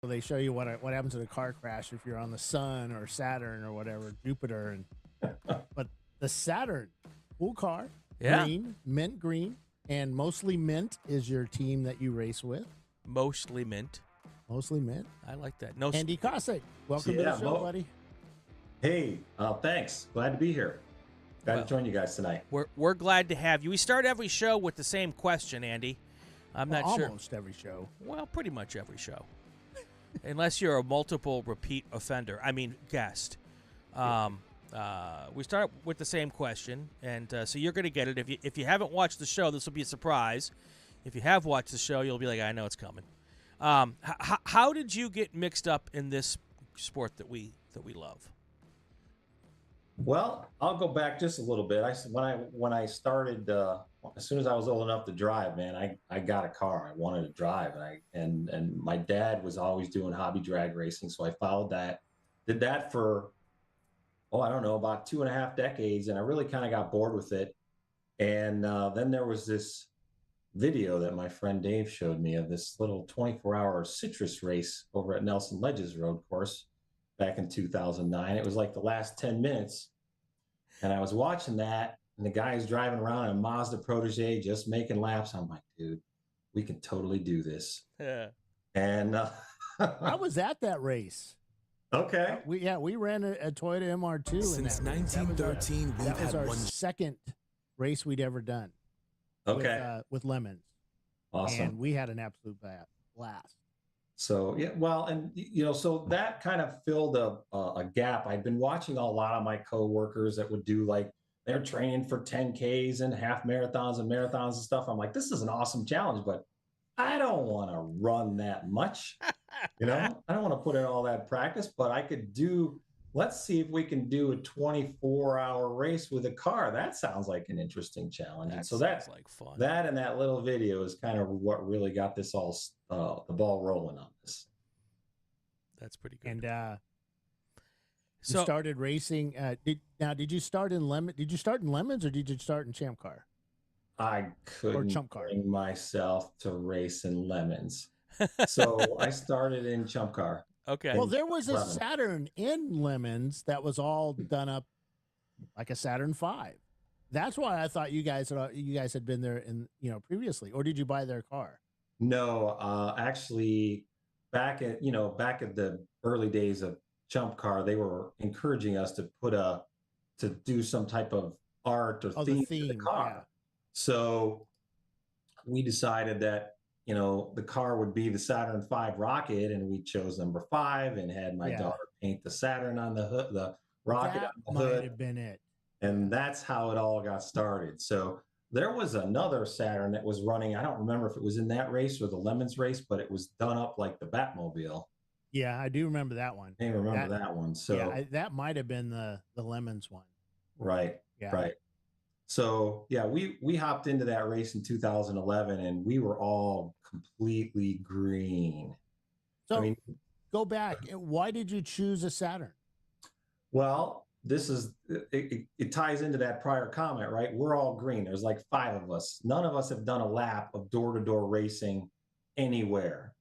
They show you what happens in a car crash if you're on the Sun or Saturn or whatever, Jupiter, and but the Saturn, cool car, Yeah. green, mint green, and mostly mint is your team that you race with. Mostly mint. Mostly mint. I like that. No, Andy Cossick, welcome to the show, buddy. Hey, thanks. Glad to be here. Glad to join you guys tonight. We're glad to have you. We start every show with the same question, Andy. I'm not sure. Almost every show. Well, pretty much every show. Unless you're a multiple repeat offender. I mean, guest. We start with the same question, and so you're going to get it. If you haven't watched the show, this will be a surprise. If you have watched the show, you'll be like, I know it's coming. How did you get mixed up in this sport that we love? Well, I'll go back just a little bit. When I started, as soon as I was old enough to drive, man, I got a car. I wanted to drive, and my dad was always doing hobby drag racing, so I followed that. Did that for I don't know, about 2.5 decades, and I really kind of got bored with it. And then there was this video that my friend Dave showed me of this little 24-hour citrus race over at Nelson Ledges Road Course back in 2009. It was like the last 10 minutes. And I was watching that, and the guy's driving around in a Mazda Protege just making laps. I'm like, dude, we can totally do this. Yeah. And I was at that race. Okay. We ran a Toyota MR2 since 1913. That was our second race we'd ever done. Okay. With Lemons. Awesome. And we had an absolute blast. So yeah, well, and so that kind of filled a gap. I'd been watching a lot of my coworkers that would do they're training for 10Ks and half marathons and marathons and stuff. I'm like, this is an awesome challenge, but I don't want to run that much. I don't want to put in all that practice, but I could let's see if we can do a 24-hour race with a car. That sounds like an interesting challenge. That and so sounds like fun. That and that little video is kind of what really got this all the ball rolling on this. That's pretty good. And you started racing. Did you start in Lemons? Did you start in Lemons or did you start in ChampCar? I couldn't bring myself to race in Lemons, so I started in ChampCar. Okay. Well, there was a Saturn in Lemons that was all done up like a Saturn V. That's why I thought you guys had been there previously, or did you buy their car? No, actually, back at the early days of ChampCar, they were encouraging us to to do some type of art or theme to the car. Yeah. So we decided that the car would be the Saturn V rocket, and we chose number 5 and had my daughter paint the Saturn on the hood, the rocket on the hood. Might have been it. And that's how it all got started. So there was another Saturn that was running. I don't remember if it was in that race or the Lemons race, but it was done up like the Batmobile. Yeah, I do remember that one. I remember that one. So that might have been the Lemons one. Right. Yeah. Right. So yeah, we hopped into that race in 2011, and we were all completely green. So go back. Why did you choose a Saturn? Well, it ties into that prior comment, right? We're all green. There's like 5 of us. None of us have done a lap of door-to-door racing anywhere.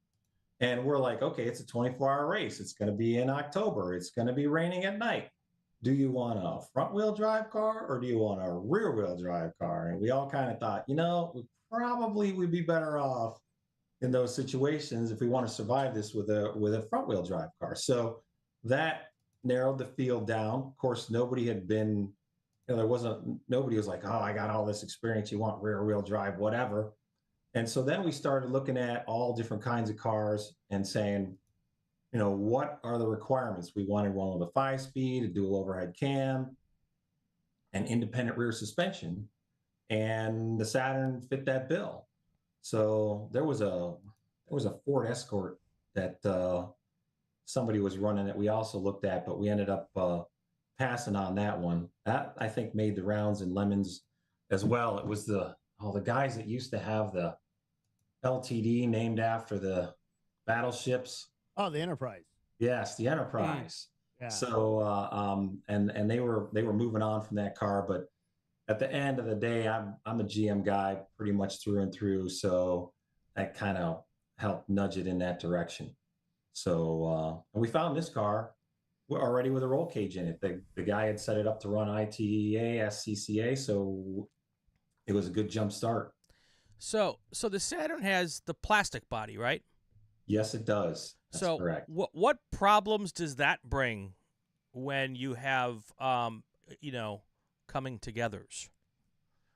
And we're like, okay, it's a 24-hour race. It's going to be in October. It's going to be raining at night. Do you want a front-wheel drive car or do you want a rear-wheel drive car? And we all kind of thought, we'd be better off in those situations if we want to survive this with a front-wheel drive car. So that narrowed the field down. Of course, nobody had been, nobody was like, oh, I got all this experience. You want rear-wheel drive, whatever. And so then we started looking at all different kinds of cars and saying, what are the requirements? We wanted one with a 5-speed, a dual overhead cam, and independent rear suspension. And the Saturn fit that bill. So there was a Ford Escort that somebody was running that we also looked at, but we ended up passing on that one. That, I think, made the rounds in Lemons as well. It was the guys that used to have the LTD named after the battleships. Oh, the Enterprise. Yes, the Enterprise. Yeah. So and they were moving on from that car, but at the end of the day, I'm a GM guy pretty much through and through. So that kind of helped nudge it in that direction. So and we found this car already with a roll cage in it. The guy had set it up to run ITEA, SCCA, so it was a good jump start. So the Saturn has the plastic body, right? Yes, it does. That's So correct. what problems does that bring when you have coming togethers?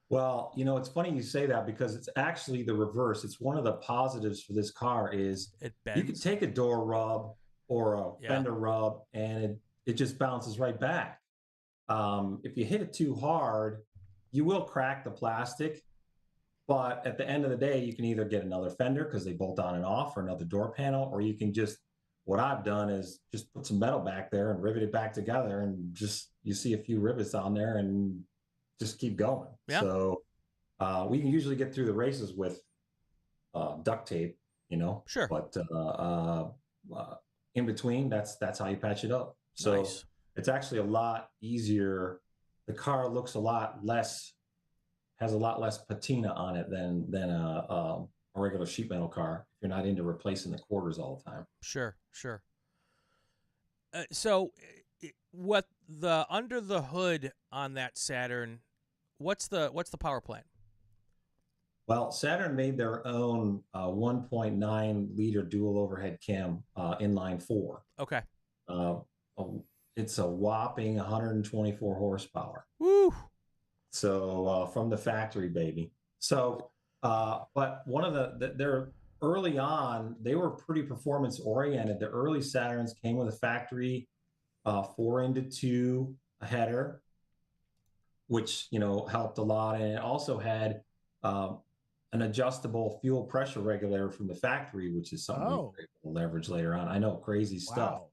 Well, it's funny you say that because it's actually the reverse. It's one of the positives for this car is It you can bends. take a door rub or a Yeah. fender rub and it just bounces right back. If you hit it too hard, you will crack the plastic. But at the end of the day, you can either get another fender because they bolt on and off, or another door panel, or you can just, what I've done is just put some metal back there and rivet it back together, and just you see a few rivets on there and just keep going. Yeah. So we can usually get through the races with duct tape, Sure. But in between, that's how you patch it up. So Nice. It's actually a lot easier. The car looks has a lot less patina on it than a regular sheet metal car. If you're not into replacing the quarters all the time. Sure. So what the under the hood on that Saturn? What's the power plant? Well, Saturn made their own 1.9 liter dual overhead cam inline 4. Okay. It's a whopping 124 horsepower. Woo. So from the factory, baby. So, but one of they're early on, they were pretty performance oriented. The early Saturns came with a factory 4-into-2 header, which helped a lot, and it also had an adjustable fuel pressure regulator from the factory, which is something we'll leverage later on. I know, crazy stuff. Wow.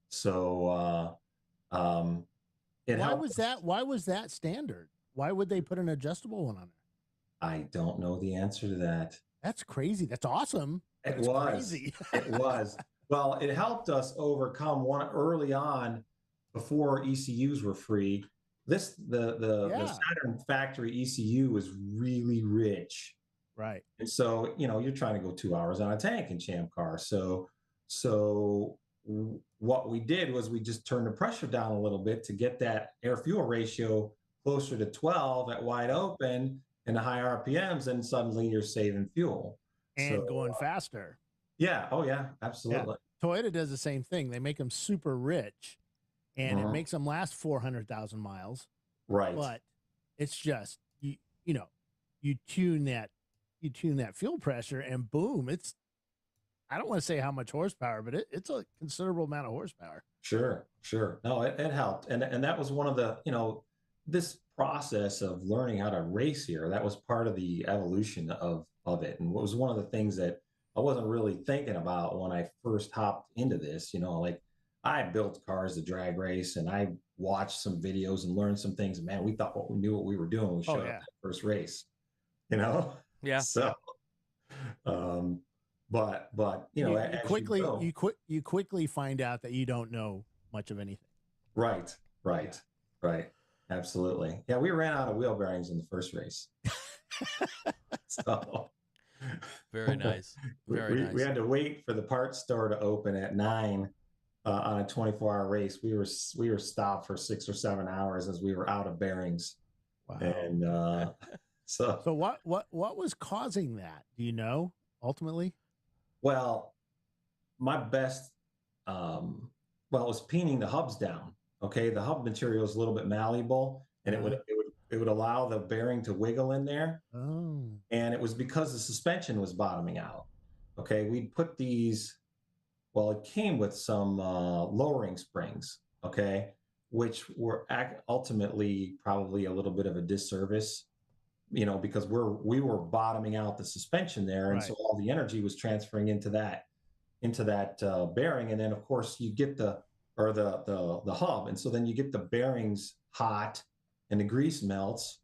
So Why was that standard? Why would they put an adjustable one on there? I don't know the answer to that. That's crazy. That's awesome. It was. Crazy. It was. Well, it helped us overcome one early on, before ECUs were free. The Saturn factory ECU was really rich. Right. And so, you're trying to go 2 hours on a tank in ChampCar. So what we did was we just turned the pressure down a little bit to get that air fuel ratio closer to 12 at wide open and the high RPMs, and suddenly you're saving fuel. And going faster. Yeah. Oh, yeah. Absolutely. Yeah. Toyota does the same thing. They make them super rich, and it makes them last 400,000 miles. Right. But it's just you tune that fuel pressure, and boom, I don't want to say how much horsepower, but it's a considerable amount of horsepower. Sure. No, it helped, and that was one of the this process of learning how to race here. That was part of the evolution of it, and what was one of the things that I wasn't really thinking about when I first hopped into this. Like I built cars to drag race, and I watched some videos and learned some things. Man, we thought we knew what we were doing when we showed up that first race. Yeah. So, but you quickly find out that you don't know much of anything. Right. Absolutely. Yeah, we ran out of wheel bearings in the first race. So very nice. Nice. We had to wait for the parts store to open at 9 on a 24-hour race. We were stopped for 6 or 7 hours as we were out of bearings. Wow. And so what was causing that? Do you know ultimately? Well, my best it was peening the hubs down. Okay, the hub material is a little bit malleable, and it would allow the bearing to wiggle in there. Oh. And it was because the suspension was bottoming out. Okay, we'd put these. Well, it came with some lowering springs. Okay, which were ultimately probably a little bit of a disservice, because we were bottoming out the suspension there, and so all the energy was transferring into that bearing, and then of course you get the hub, and so then you get the bearings hot, and the grease melts,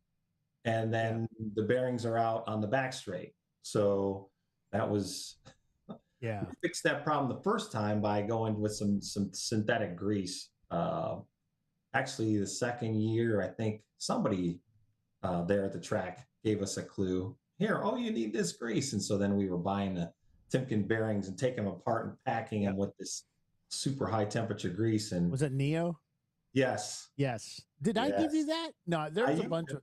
and then the bearings are out on the back straight. So that was we fixed that problem the first time by going with some synthetic grease. Actually, the second year, I think somebody there at the track gave us a clue. Here, you need this grease, and so then we were buying Timken bearings and taking them apart and packing them with this super high temperature grease. And was it Neo? yes, Yes. Did I give you that? No, there was a bunch of.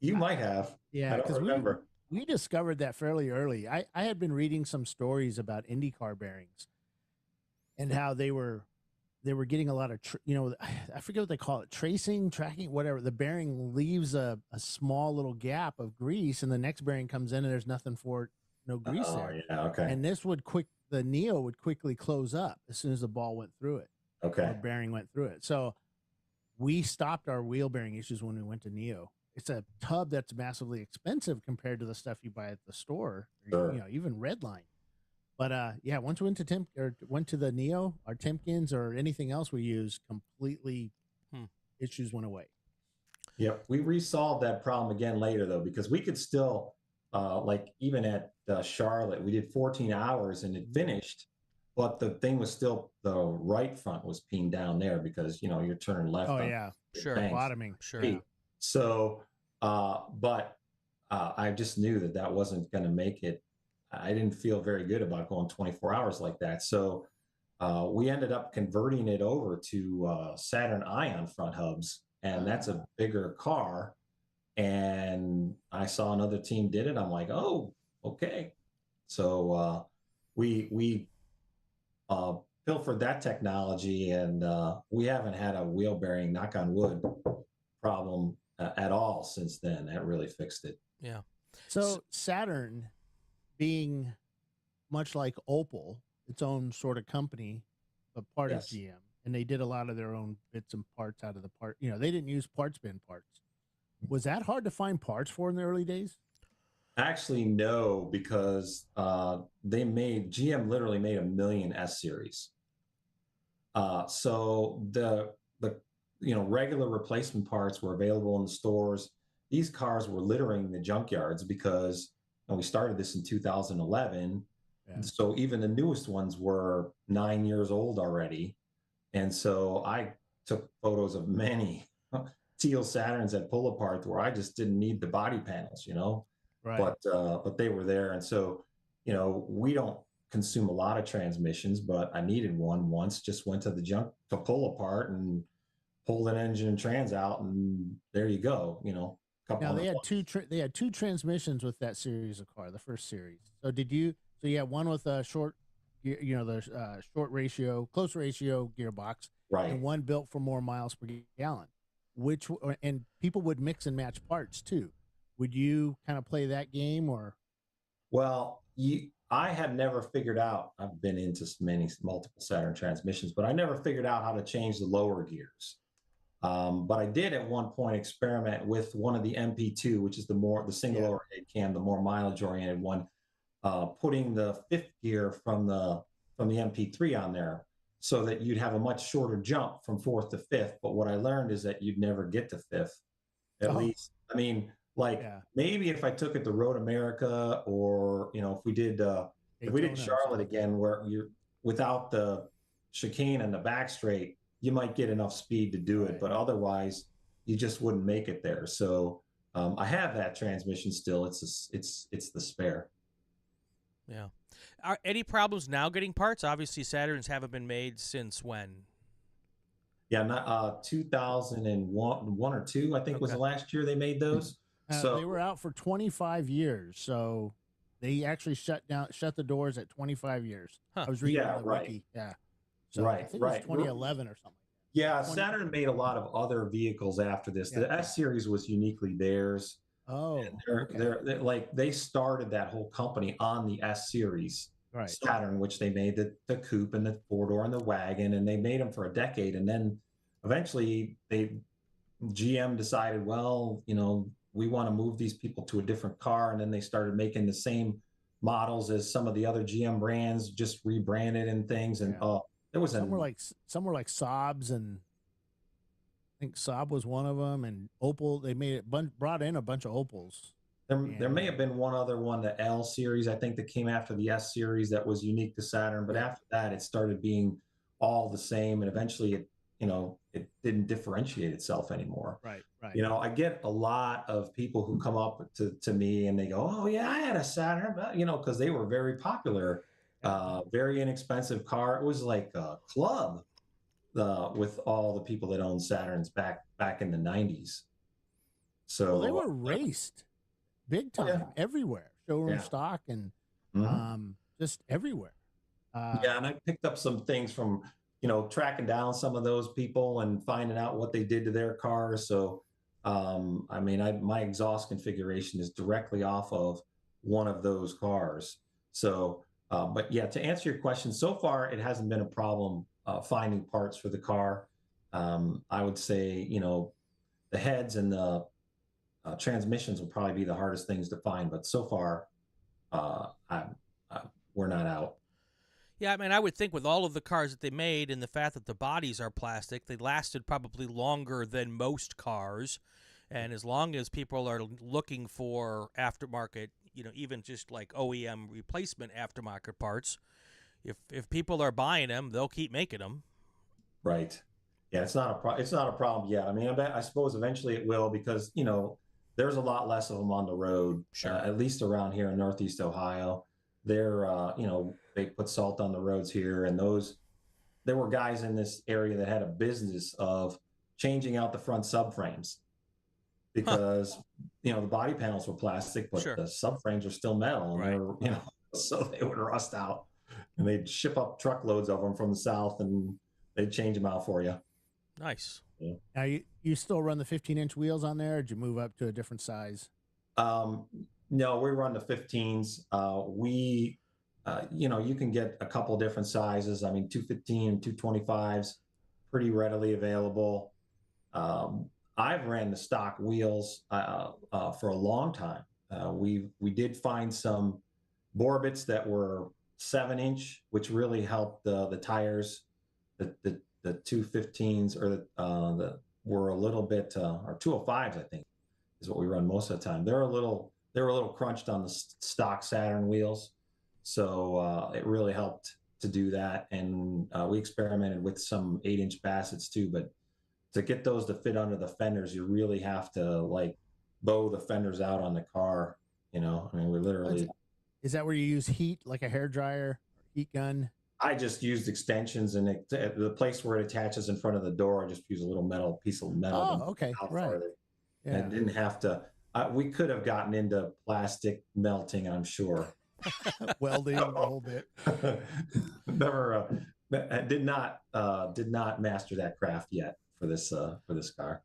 You might have. Yeah, I don't because remember. we discovered that fairly early. I had been reading some stories about IndyCar bearings and how they were getting a lot of I forget what they call it, tracking, whatever. The bearing leaves a small little gap of grease, and the next bearing comes in, and there's nothing for it, no grease there. Yeah, okay. And the Neo would quickly close up as soon as the ball went through it. Okay. Or bearing went through it. So we stopped our wheel bearing issues when we went to Neo. It's a tub that's massively expensive compared to the stuff you buy at the store, Sure. Even Redline. But once we went to the Neo, our Timkins or anything else we use, completely issues went away. Yep, we resolved that problem again later though, because we could still, like even at Charlotte, we did 14 hours and it finished, but the thing was still, the right front was peened down there because you're turning left. Oh yeah, sure, bottoming, sure. Yeah. So, but I just knew that wasn't going to make it. I didn't feel very good about going 24 hours like that. So we ended up converting it over to Saturn Ion front hubs, and that's a bigger car. And I saw another team did it. I'm like, oh, okay. So we pilfered that technology, and we haven't had a wheel bearing, knock on wood, problem at all since then. That really fixed it. Yeah. So Saturn, being much like Opel, its own sort of company, but part of GM, and they did a lot of their own bits and parts out of the part. They didn't use parts bin parts. Was that hard to find parts for in the early days? Actually, no, because GM literally made 1 million S series. So the regular replacement parts were available in the stores. These cars were littering the junkyards because we started this in 2011. Yeah. So even the newest ones were 9 years old already. And so I took photos of many teal Saturns that pull apart where I just didn't need the body panels, Right. But they were there. And so, we don't consume a lot of transmissions, but I needed one once, just went to the junk to pull apart and pulled an engine and trans out, and there you go. Now they had two transmissions with that series of car, the first series. So you had one with a short, the short ratio, close ratio gearbox, right, and one built for more miles per gallon. And people would mix and match parts too. Would you kind of play that game or? Well, I had never figured out. I've been into multiple Saturn transmissions, but I never figured out how to change the lower gears. But I did at one point experiment with one of the MP2, which is the single overhead cam, the more mileage oriented one, putting the fifth gear from the MP3 on there so that you'd have a much shorter jump from fourth to fifth. But what I learned is that you'd never get to fifth, at least. I mean, maybe if I took it to Road America, or if we did Charlotte again, where you're without the chicane and the back straight, you might get enough speed to do it, but otherwise you just wouldn't make it there. So I have that transmission still. It's the spare. Yeah. Are any problems now getting parts? Obviously, Saturns haven't been made since when? Yeah, not 2001 or 2, I think was the last year they made those. So they were out for 25 years. So they actually shut the doors at 25 years. Huh. I was reading the wiki. Yeah. So I think it was 2011 or something. Yeah, Saturn made a lot of other vehicles after this. The S series was uniquely theirs. Oh, they're they started that whole company on the S series, Saturn, which they made the coupe and the 4-door and the wagon, and they made them for a decade. And then eventually GM decided, well, we want to move these people to a different car, and then they started making the same models as some of the other GM brands, just rebranded and things. And there was some were like Saabs, and I think Saab was one of them, and Opel. They brought in a bunch of Opels. There may have been one other one, the L series, I think, that came after the S series that was unique to Saturn. But after that, it started being all the same, and eventually it didn't differentiate itself anymore. Right. I get a lot of people who come up to me and they go, "Oh yeah, I had a Saturn," because they were very popular Very inexpensive car. It was like a club with all the people that owned Saturns back in the 90s. So Well, they were raced big oh, yeah. time everywhere, showroom Yeah. stock and Mhm. just everywhere. Yeah, and I picked up some things from, tracking down some of those people and finding out what they did to their cars. So, I mean, my exhaust configuration is directly off of one of those cars. So, but yeah, to answer your question, so far it hasn't been a problem finding parts for the car. I would say, the heads and the transmissions will probably be the hardest things to find, but so far, we're not out. Yeah, I mean, I would think with all of the cars that they made and the fact that the bodies are plastic, they lasted probably longer than most cars. And as long as people are looking for aftermarket, even just like OEM replacement aftermarket parts, if people are buying them, they'll keep making them. Right. Yeah, it's not a problem yet. I mean, I suppose eventually it will because, there's a lot less of them on the road, Sure. at least around here in Northeast Ohio. They're, they put salt on the roads here, and there were guys in this area that had a business of changing out the front subframes because, the body panels were plastic, but Sure. the subframes are still metal, and Right. they were, so they would rust out, and they'd ship up truckloads of them from the south, and they'd change them out for you. Nice. Yeah. Now, you still run the 15-inch wheels on there, or did you move up to a different size? No, we run the 15s. You can get a couple different sizes. I mean, 215 and 225s, pretty readily available. I've ran the stock wheels for a long time. We did find some Borbits that were 7-inch, which really helped the tires. The 215s or the were a little bit or 205s, I think, is what we run most of the time. They were a little crunched on the stock Saturn wheels, so it really helped to do that. And we experimented with some 8-inch Bassets too, but to get those to fit under the fenders, you really have to like bow the fenders out on the car. I mean, we literally. Is that where you use heat, like a hair dryer, heat gun? I just used extensions, and the place where it attaches in front of the door, I just use a little piece of metal. Oh, okay, right. Yeah. And didn't have to. We could have gotten into plastic melting, I'm sure. Welding the whole bit. Never did not master that craft yet for this car.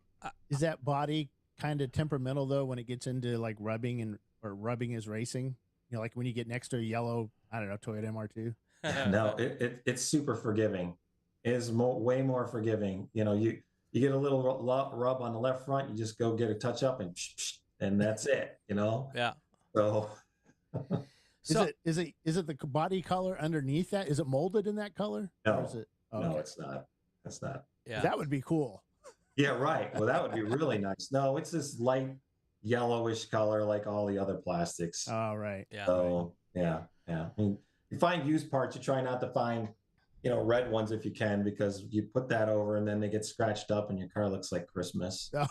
Is that body kind of temperamental though when it gets into like rubbing or rubbing is racing? Like when you get next to a yellow, I don't know, Toyota MR2. No, it's super forgiving. It is way more forgiving. You get a little rub on the left front, you just go get a touch up and that's it. Yeah. So. Is it the body color underneath that? Is it molded in that color? No, or is it? Okay. No, it's not. It's not. Yeah, that would be cool. Yeah, right. Well, that would be really nice. No, it's this light yellowish color like all the other plastics. Oh, right. Yeah. So yeah. I mean, you find used parts, you try not to find, red ones if you can, because you put that over and then they get scratched up and your car looks like Christmas. Oh.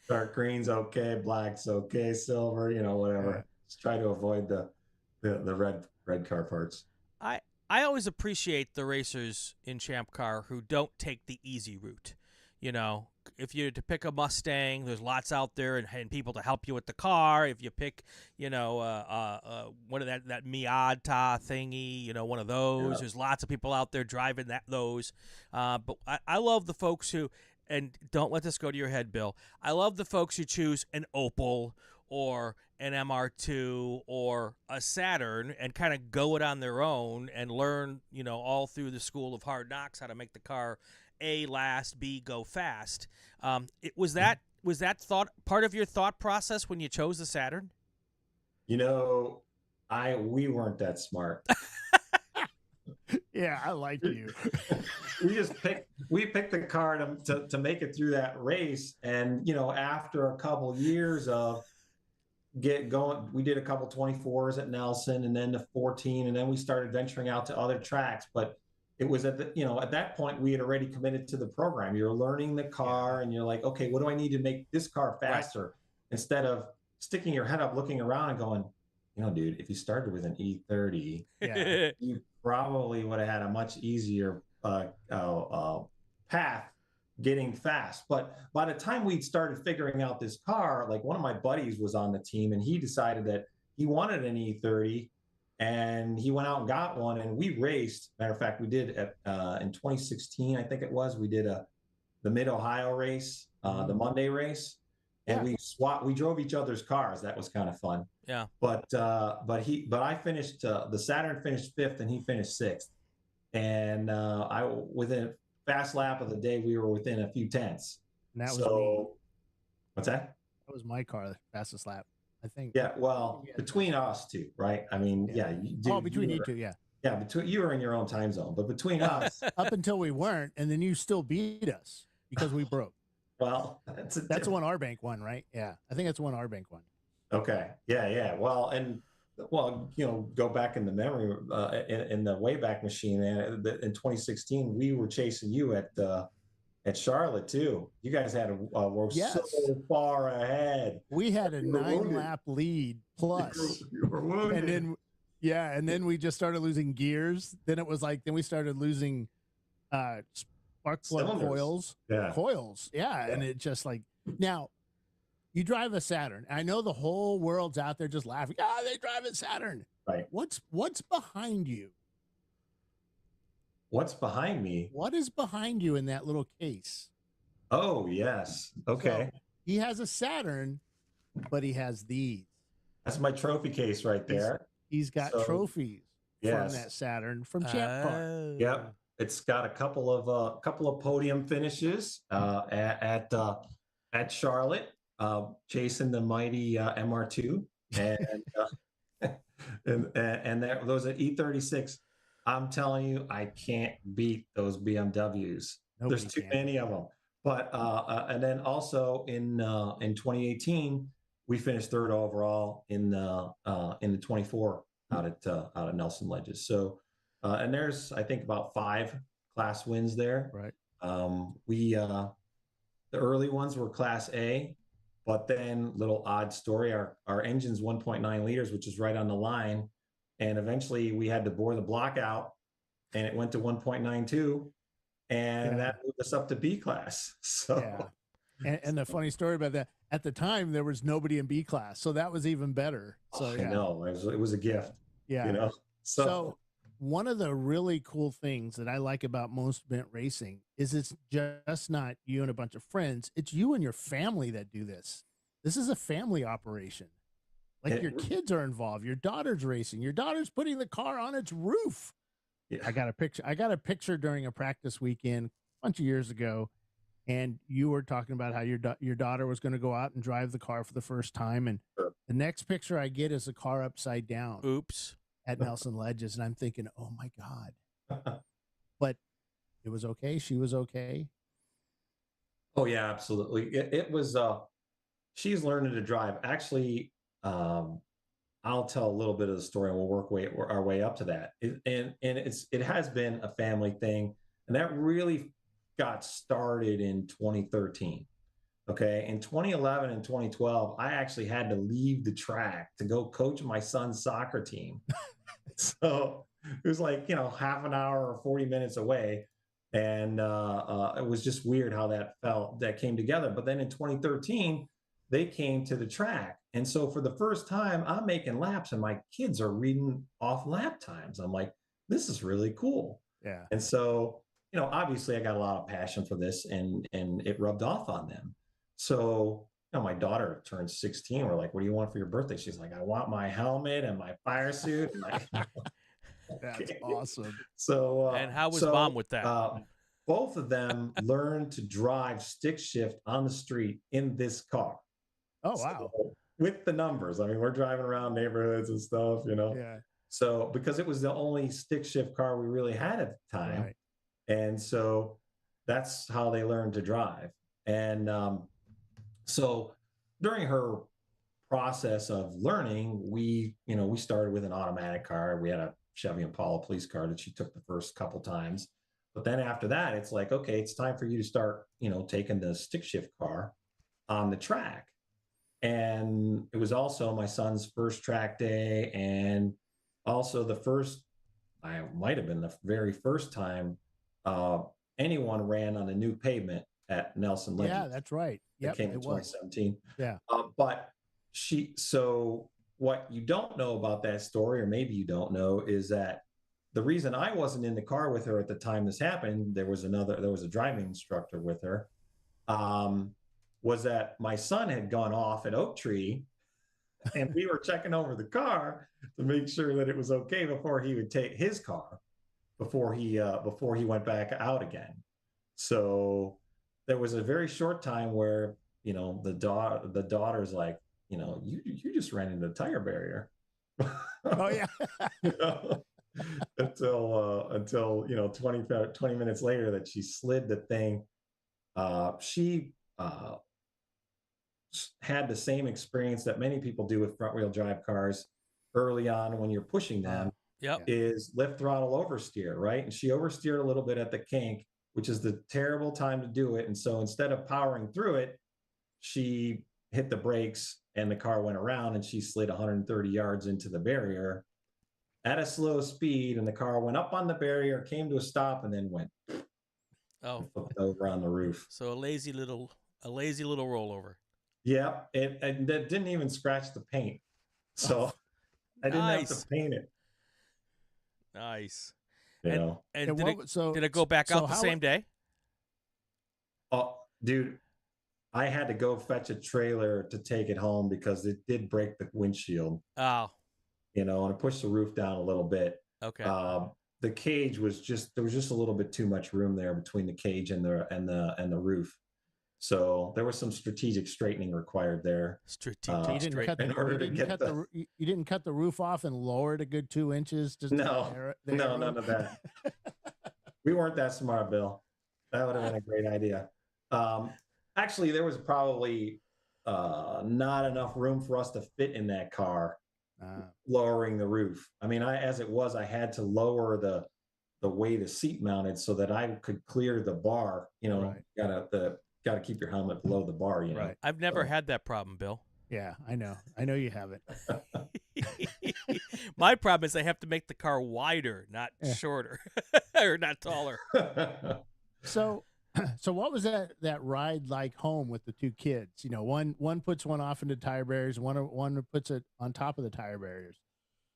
Dark green's okay, black's okay, silver, whatever. Yeah. Just try to avoid the red car parts. I always appreciate the racers in ChampCar who don't take the easy route. If you're to pick a Mustang, there's lots out there and people to help you with the car. If you pick, one of that Miata thingy, one of those, There's lots of people out there driving those. But I love the folks who, and don't let this go to your head, Bill. I love the folks who choose an Opel or an MR2 or a Saturn and kind of go it on their own and learn, all through the school of hard knocks how to make the car A, last, B, go fast. Was that part of your thought process when you chose the Saturn? We weren't that smart. Yeah, I like you. We picked the car to make it through that race, and after a couple years of get going, we did a couple 24s at Nelson, and then the 14, and then we started venturing out to other tracks. But it was at that point we had already committed to the program. You're learning the car, and you're like, okay, what do I need to make this car faster? Right. Instead of sticking your head up, looking around, and going, dude, if you started with an E30, Yeah. you probably would have had a much easier path getting fast. But by the time we'd started figuring out this car, like one of my buddies was on the team and he decided that he wanted an E30 and he went out and got one and we raced. Matter of fact, we did in 2016, I think it was, we did the Mid-Ohio race, the Monday race. And we drove each other's cars. That was kind of fun. Yeah. But I finished, the Saturn finished 5th and he finished 6th. And within fast lap of the day, we were within a few tenths. And that was me. What's that? That was my car, the fastest lap, I think. Yeah, well, between us two, right? I mean, between you two, yeah. Yeah, between you were in your own time zone, but between us, up until we weren't, and then you still beat us because we broke. Well, that's one our bank won, right? Yeah, I think that's one our bank won. Okay, yeah. Well, go back in the memory in the Wayback Machine, and in 2016, we were chasing you at Charlotte too. You guys were so far ahead. We had a 9-lap lead plus, you were wounded. and then we just started losing gears. Then it was like we started losing spark plug coils. Yeah, and it just like now. You drive a Saturn. I know the whole world's out there just laughing. Ah, they drive a Saturn. Right. What's behind you? What's behind me? What is behind you in that little case? Oh, yes. Okay. So he has a Saturn, but he has these. That's my trophy case right there. He's got trophies from that Saturn from ChampCar. Yep. It's got a couple of podium finishes at Charlotte. Chasing the mighty MR2 and those are E36. I'm telling you, I can't beat those BMWs. There's too many of them. But and then also in 2018, we finished 3rd overall in the 24 out at Nelson Ledges. So and there's I think about 5 class wins there. Right. The early ones were class A. But then, little odd story, our engine's 1.9 liters, which is right on the line. And eventually we had to bore the block out and it went to 1.92 and that moved us up to B class. So, and the funny story about that, at the time, there was nobody in B class. So that was even better. So I know, it was a gift. Yeah. So one of the really cool things that I like about Most Bent Racing is it's just not you and a bunch of friends. It's you and your family that do this. This is a family operation. Like your kids are involved. Your daughter's racing. Your daughter's putting the car on its roof. Yeah. I got a picture during a practice weekend a bunch of years ago. And you were talking about how your daughter was going to go out and drive the car for the first time. And the next picture I get is the car upside down. Oops. At Nelson Ledges, and I'm thinking, oh my God. But it was okay. She was okay. Oh yeah, absolutely. It was she's learning to drive. Actually, I'll tell a little bit of the story and we'll work our way up to that. It has been a family thing, and that really got started in 2013. Okay. In 2011 and 2012, I actually had to leave the track to go coach my son's soccer team. So it was like, half an hour or 40 minutes away. And it was just weird how that came together. But then in 2013, they came to the track. And so for the first time, I'm making laps and my kids are reading off lap times. I'm like, this is really cool. Yeah. And so, obviously I got a lot of passion for this and it rubbed off on them. So, my daughter turned 16. We're like, what do you want for your birthday? She's like, I want my helmet and my fire suit. That's awesome. So, and how was mom with that? Both of them learned to drive stick shift on the street in this car. Oh, wow. So, with the numbers. I mean, we're driving around neighborhoods and stuff, Yeah. So, because it was the only stick shift car we really had at the time. Right. And so that's how they learned to drive. And so during her process of learning, we started with an automatic car. We had a Chevy Impala police car that she took the first couple times. But then after that, it's like, okay, it's time for you to start, taking the stick shift car on the track. And it was also my son's first track day, and also I might have been the very first time anyone ran on a new pavement at Nelson Legends. Yeah, that's right. That Yep, came in it was. 2017. Yeah. But so what you don't know about that story, or maybe you don't know, is that the reason I wasn't in the car with her at the time this happened, there was a driving instructor with her, was that my son had gone off at Oak Tree, and we were checking over the car to make sure that it was okay before he would take his car, before he went back out again. So there was a very short time where, the daughter's like, you just ran into the tire barrier. Oh yeah. Until 20 minutes later that she slid the thing. She had the same experience that many people do with front wheel drive cars early on when you're pushing them. Is lift throttle oversteer, right? And she oversteered a little bit at the kink, which is the terrible time to do it. And so instead of powering through it, she hit the brakes and the car went around, and she slid 130 yards into the barrier at a slow speed, and the car went up on the barrier, came to a stop, and then went over on the roof. So a lazy little rollover. Yeah, and that didn't even scratch the paint. So I didn't have to paint it. Nice. And did it go back out the same day? Oh, dude, I had to go fetch a trailer to take it home because it did break the windshield. Oh. And it pushed the roof down a little bit. Okay. The cage was there was just a little bit too much room there between the cage and the roof. So there was some strategic straightening required there. You didn't cut the roof off and lower it a good 2 inches. No, none of that. We weren't that smart, Bill. That would have been a great idea. Actually, there was probably not enough room for us to fit in that car, lowering the roof. I mean, as it was, I had to lower the way the seat mounted so that I could clear the bar. Right. Got to keep your helmet below the bar. Right. I've never had that problem, Bill. Yeah, I know you haven't. My problem is I have to make the car wider, not shorter, or not taller. So what was that ride like home with the two kids? One puts one off into tire barriers, one puts it on top of the tire barriers.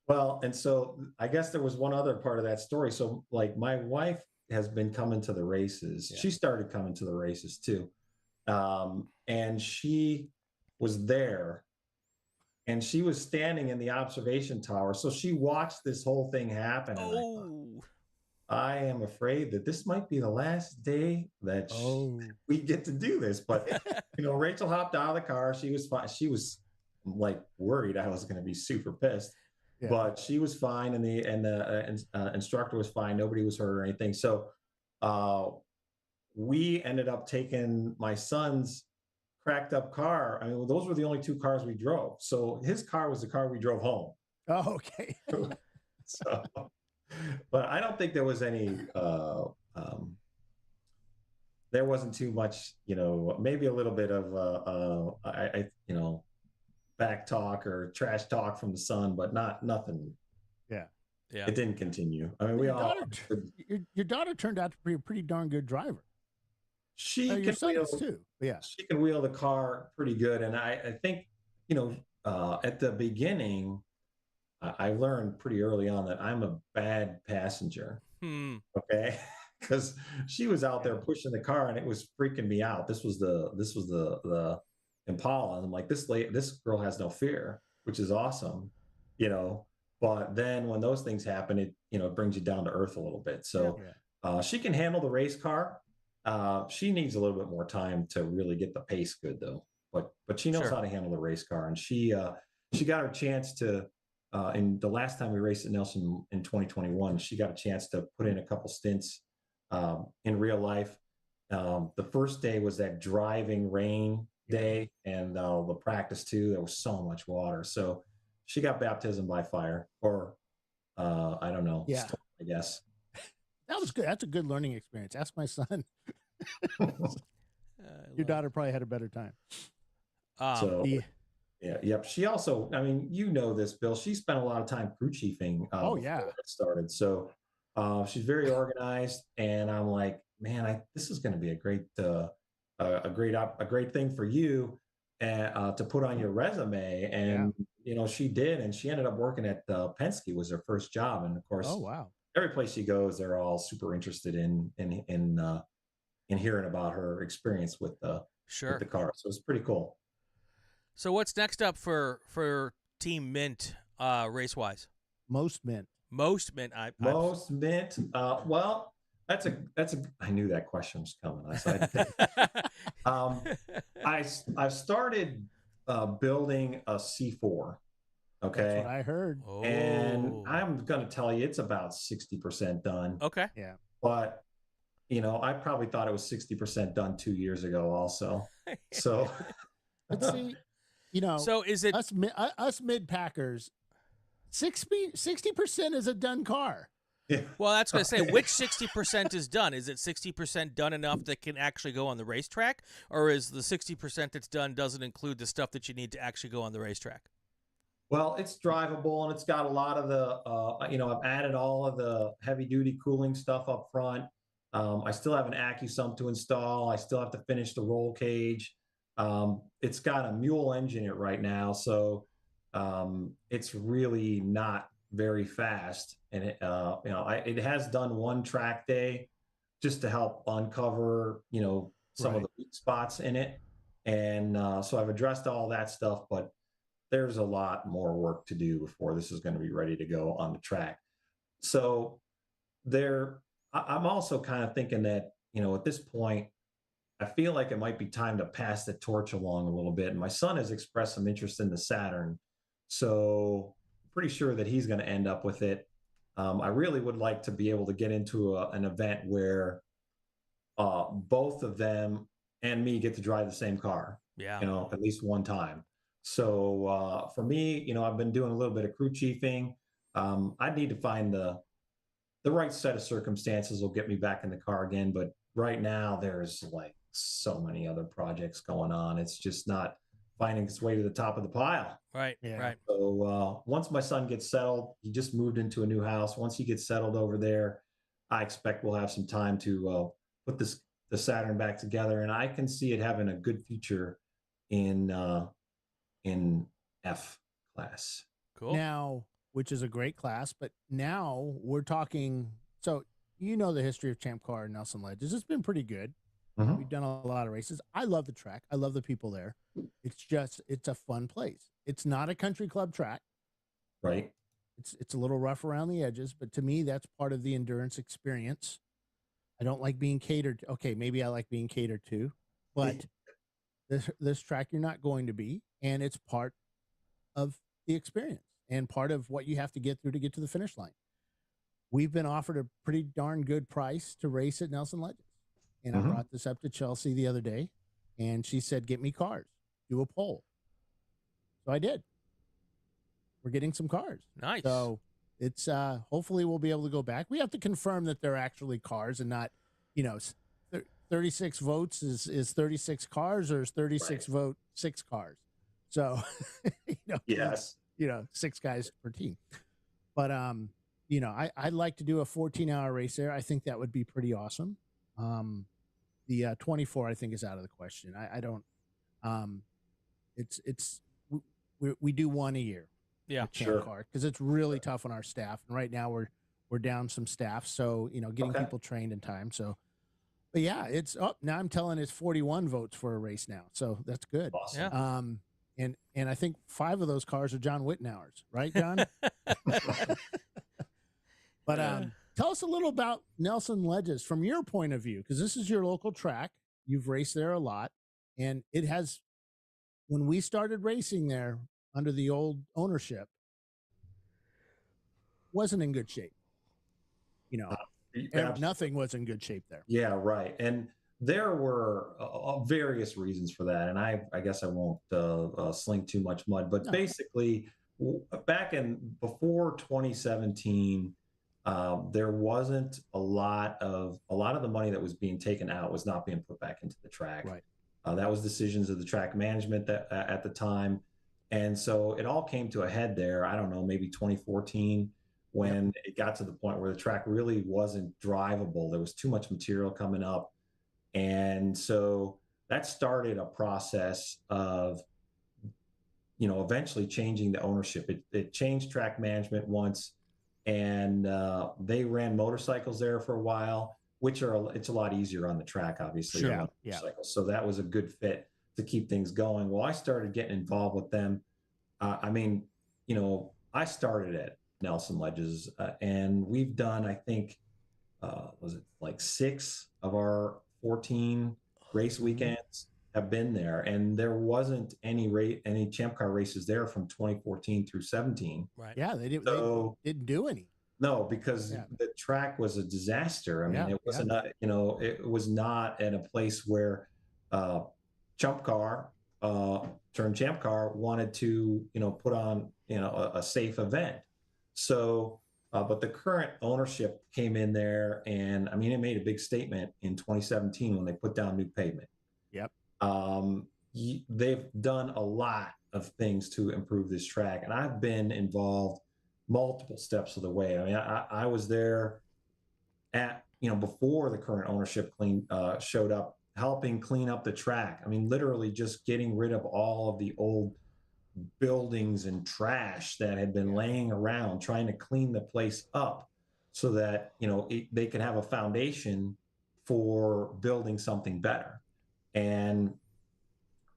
Well, and so I guess there was one other part of that story. So like my wife has been coming to the races. Yeah. She started coming to the races too. And she was there, and she was standing in the observation tower. So she watched this whole thing happen. And I thought, I am afraid that this might be the last day that we get to do this. But, Rachel hopped out of the car. She was fine. She was like worried I was going to be super pissed, but she was fine. And the instructor was fine. Nobody was hurt or anything. So we ended up taking my son's cracked up car. I mean, those were the only two cars we drove. So his car was the car we drove home. Oh, okay. So, but I don't think there was any, there wasn't too much, maybe a little bit of, back talk or trash talk from the son, but nothing. Yeah. It didn't continue. I mean, your daughter turned out to be a pretty darn good driver. She your son is too. Yeah. She can wheel the car pretty good. And I think, at the beginning, I learned pretty early on that I'm a bad passenger. Okay. Because she was out there pushing the car and it was freaking me out. This was the Impala. And I'm like, this girl has no fear, which is awesome, but then when those things happen, it brings you down to earth a little bit. So she can handle the race car. She needs a little bit more time to really get the pace good though. But she knows how to handle the race car. And she got her chance to, in the last time we raced at Nelson in 2021, she got a chance to put in a couple stints in real life. The first day was that driving rain day, and the practice too. There was so much water, so she got baptism by fire, or I don't know. Yeah, storm, I guess that was good. That's a good learning experience. Ask my son. Your daughter probably had a better time. Yeah, yep. She also, I mean, you know this, Bill. She spent a lot of time crew chiefing Oh before yeah. it started. So she's very organized, and I'm like, man, this is going to be a great thing for you to put on your resume. Yeah. And she did, and she ended up working at Penske was her first job, and of Oh course, wow. every place she goes, they're all super interested in hearing about her experience with Sure. the car. So it's pretty cool. So what's next up for Team Mint race wise? Most mint. Most Mint. Most mint. Well, that's a. I knew that question was coming. I had to think. I've started building a C4. Okay. That's what I heard. And Oh. I'm going to tell you, it's about 60% done. Okay. Yeah. But I probably thought it was 60% done 2 years ago. Also, so Let's see. So is it us mid packers? 60% is a done car. Yeah. Well, that's going to say, which 60% is done? Is it 60% done enough that can actually go on the racetrack? Or is the 60% that's done doesn't include the stuff that you need to actually go on the racetrack? Well, it's drivable, and it's got a lot of the, I've added all of the heavy duty cooling stuff up front. I still have an AccuSump to install. I still have to finish the roll cage. It's got a mule engine in it right now, so it's really not very fast. And it has done one track day just to help uncover, some of the weak spots in it. And so I've addressed all that stuff, but there's a lot more work to do before this is going to be ready to go on the track. So I'm also kind of thinking that, at this point, I feel like it might be time to pass the torch along a little bit. And my son has expressed some interest in the Saturn. So I'm pretty sure that he's going to end up with it. I really would like to be able to get into an event where both of them and me get to drive the same car, Yeah. at least one time. So for me, I've been doing a little bit of crew chiefing. I need to find the right set of circumstances will get me back in the car again. But right now, there's like so many other projects going on. It's just not finding its way to the top of the pile. Right. Yeah. Right. So once my son gets settled, he just moved into a new house. Once he gets settled over there, I expect we'll have some time to put the Saturn back together, and I can see it having a good future in F class. Cool. Now, which is a great class, but now we're talking. So the history of ChampCar and Nelson Ledges. It's been pretty good. Mhm. We've done a lot of races. I love the track. I love the people there. It's a fun place. It's not a country club track. Right. It's a little rough around the edges, but to me, that's part of the endurance experience. I don't like being catered. Okay, maybe I like being catered to, but this track you're not going to be, and it's part of the experience and part of what you have to get through to get to the finish line. We've been offered a pretty darn good price to race at Nelson Ledges. And I brought this up to Chelsea the other day, and she said, get me cars, do a poll. So I did. We're getting some cars. Nice. So it's hopefully we'll be able to go back. We have to confirm that they're actually cars and not, 36 votes is 36 cars, or is 36 vote 6 cars. So, Yes. 6 guys per team. But, I'd like to do a 14-hour race there. I think that would be pretty awesome. The 24, I think, is out of the question. I don't, we do one a year. Yeah, sure. Because it's really tough on our staff. And right now we're down some staff. So, getting people trained in time. So, but yeah, it's up now. I'm telling it's 41 votes for a race now. So that's good. Awesome. Yeah. And I think 5 of those cars are John Wittenauer's, right, John? But tell us a little about Nelson Ledges from your point of view, because this is your local track. You've raced there a lot, and it has. When we started racing there under the old ownership, wasn't in good shape. Nothing was in good shape there. Yeah, right. And there were various reasons for that, and I guess I won't sling too much mud, but basically, back before 2017. There wasn't a lot of the money that was being taken out was not being put back into the track. Right. That was decisions of the track management that at the time. And so it all came to a head there, I don't know, maybe 2014, when it got to the point where the track really wasn't drivable. There was too much material coming up. And so that started a process of, eventually changing the ownership. It changed track management once, and they ran motorcycles there for a while, which it's a lot easier on the track, obviously, Sure. to run Yeah. motorcycles. So that was a good fit to keep things going. Well, I started getting involved with them. I started at Nelson Ledges, and we've done, I think, was it like 6 of our 14 race weekends have been there, and there wasn't any ChampCar races there from 2014 through 17. Right. Yeah, they So didn't do any. no, because the track was a disaster. I mean, it wasn't, it was not at a place where ChampCar, turned ChampCar, wanted to, put on, a safe event. So, but the current ownership came in there, and I mean, it made a big statement in 2017 when they put down new pavement. Yep. They've done a lot of things to improve this track, and I've been involved multiple steps of the way. I mean, I was there at, before the current ownership showed up, helping clean up the track. I mean, literally just getting rid of all of the old buildings and trash that had been laying around, trying to clean the place up so that, they could have a foundation for building something better. And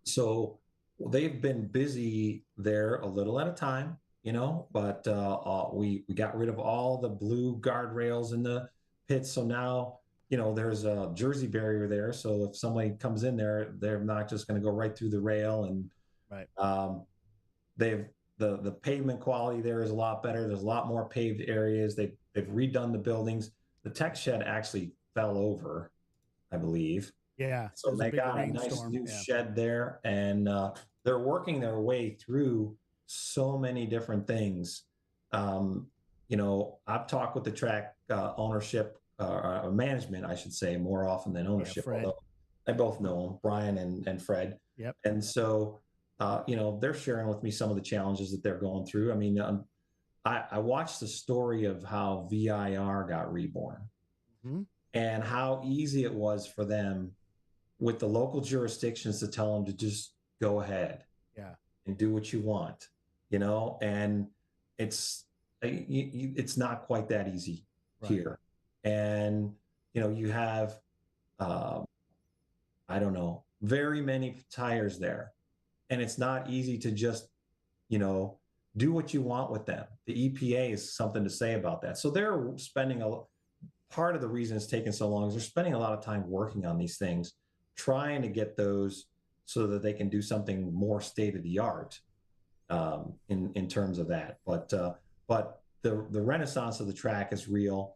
so they've been busy there a little at a time, but we got rid of all the blue guardrails in the pits. So now, there's a Jersey barrier there. So if somebody comes in there, they're not just going to go right through the rail. And the pavement quality there is a lot better. There's a lot more paved areas. They've redone the buildings. The tech shed actually fell over, I believe. Yeah. So they got a nice new shed there, and they're working their way through so many different things. I've talked with the track ownership or management, I should say, more often than ownership. Although I both know them, Brian and Fred. Yep. And so, they're sharing with me some of the challenges that they're going through. I mean, I watched the story of how VIR got reborn, and how easy it was for them with the local jurisdictions to tell them to just go ahead and do what you want, and it's not quite that easy here. And, you have, I don't know, very many tires there, and it's not easy to just, do what you want with them. The EPA has something to say about that. So they're spending part of the reason it's taking so long is they're spending a lot of time working on these things, trying to get those so that they can do something more state of the art in terms of that. But the renaissance of the track is real.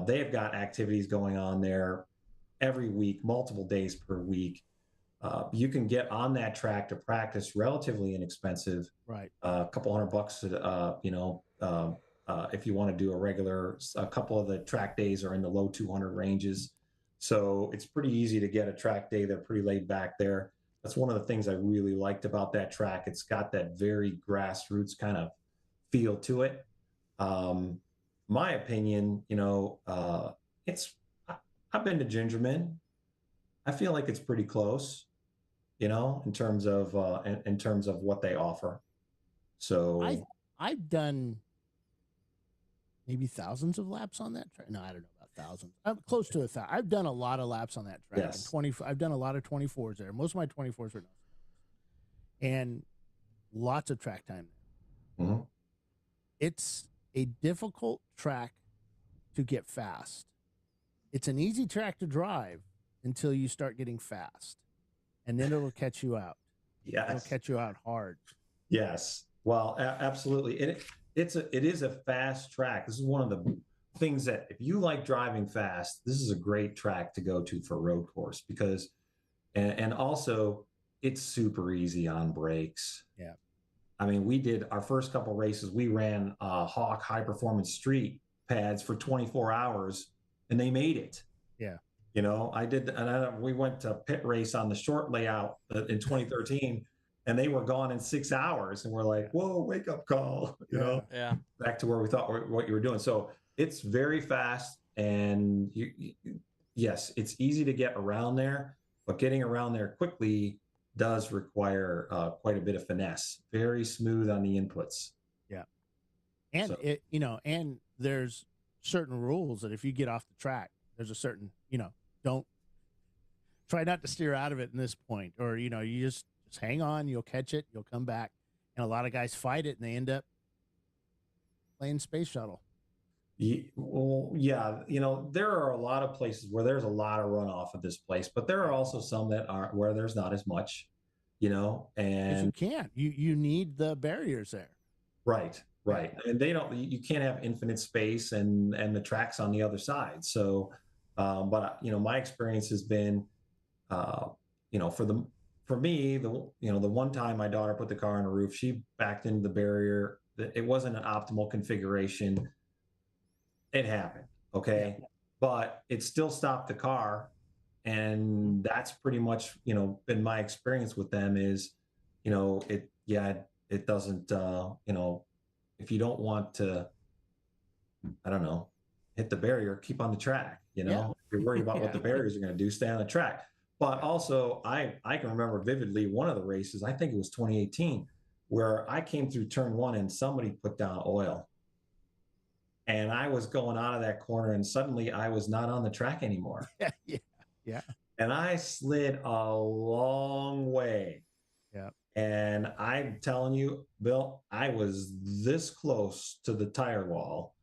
They've got activities going on there every week, multiple days per week. You can get on that track to practice relatively inexpensive, a couple $100, if you want to do a couple of the track days are in the low 200 ranges. So it's pretty easy to get a track day. They're pretty laid back there. That's one of the things I really liked about that track. It's got that very grassroots kind of feel to it. My opinion, I've been to Gingerman. I feel like it's pretty close, in terms of what they offer. So I've done maybe thousands of laps on that track. No, I don't know about thousands. I'm close to 1,000. I've done a lot of laps on that track. Yes. I've done a lot of 24s there. Most of my 24s were and lots of track time. Mm-hmm. It's a difficult track to get fast. It's an easy track to drive until you start getting fast, and then it'll catch you out. Yes. It'll catch you out hard. Yes. Well, absolutely. And it is a fast track. This is one of the things that if you like driving fast, this is a great track to go to for road course because, and also it's super easy on brakes. Yeah. I mean, we did our first couple races. We ran Hawk high performance street pads for 24 hours and they made it. Yeah. I did. And we went to pit race on the short layout in 2013 and they were gone in 6 hours, and we're like, whoa, wake up call, Yeah. back to where we thought what you were doing. So it's very fast, and yes, it's easy to get around there, but getting around there quickly does require quite a bit of finesse. Very smooth on the inputs. Yeah. And So- and there's certain rules that if you get off the track, there's a certain, don't try not to steer out of it in this point, or, you just hang on, you'll catch it, you'll come back. And a lot of guys fight it and they end up playing space shuttle. Well, yeah, there are a lot of places where there's a lot of runoff of this place, but there are also some that aren't, where there's not as much, Because and you can't. You need the barriers there. right. And you can't have infinite space and the tracks on the other side. So, but my experience has been, for me, the one time my daughter put the car on the roof, she backed into the barrier. It wasn't an optimal configuration. It happened. Okay. Yeah. But it still stopped the car. And that's pretty much, been my experience with them is, it doesn't, if you don't want to, I don't know, hit the barrier, keep on the track, If you're worried about what the barriers are going to do, stay on the track. But also I can remember vividly one of the races, I think it was 2018, where I came through turn 1 and somebody put down oil. And I was going out of that corner and suddenly I was not on the track anymore. Yeah. And I slid a long way. Yeah. And I'm telling you, Bill, I was this close to the tire wall,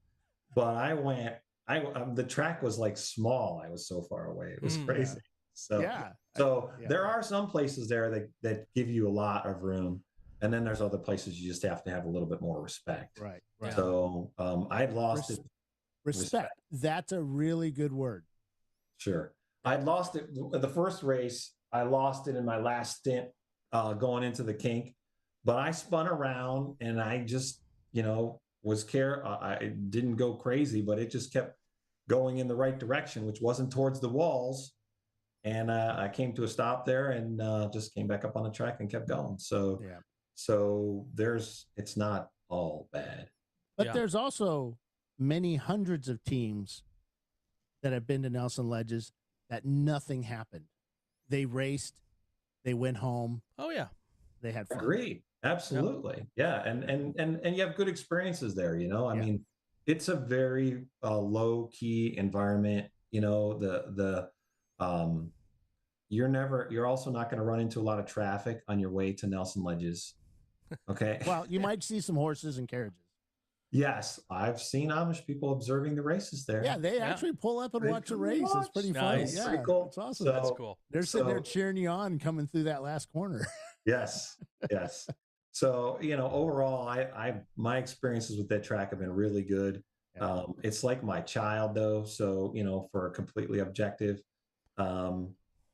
but the track was like small. I was so far away. It was crazy. Yeah. So there are some places there that give you a lot of room. And then there's other places you just have to have a little bit more respect. Right. So I'd lost it. Respect. That's a really good word. Sure. I'd lost it. The first race, I lost it in my last stint going into the kink. But I spun around and I just, was I didn't go crazy, but it just kept going in the right direction, which wasn't towards the walls. And I came to a stop there and just came back up on the track and kept going. So, it's not all bad. But there's also many hundreds of teams that have been to Nelson Ledges that nothing happened. They raced, they went home. Oh yeah, they had fun. Agreed. Absolutely. Yeah. And you have good experiences there. I mean, it's a very low key environment. You're also not going to run into a lot of traffic on your way to Nelson Ledges. Okay. Well, you might see some horses and carriages. Yes, I've seen Amish people observing the races there. Yeah, they actually pull up and watch a race. It's pretty funny. Nice. Yeah, pretty cool. It's awesome. So, that's cool. They're sitting there cheering you on coming through that last corner. Yes. So, overall, my experiences with that track have been really good. Yeah. It's like my child, though. So, for a completely objective,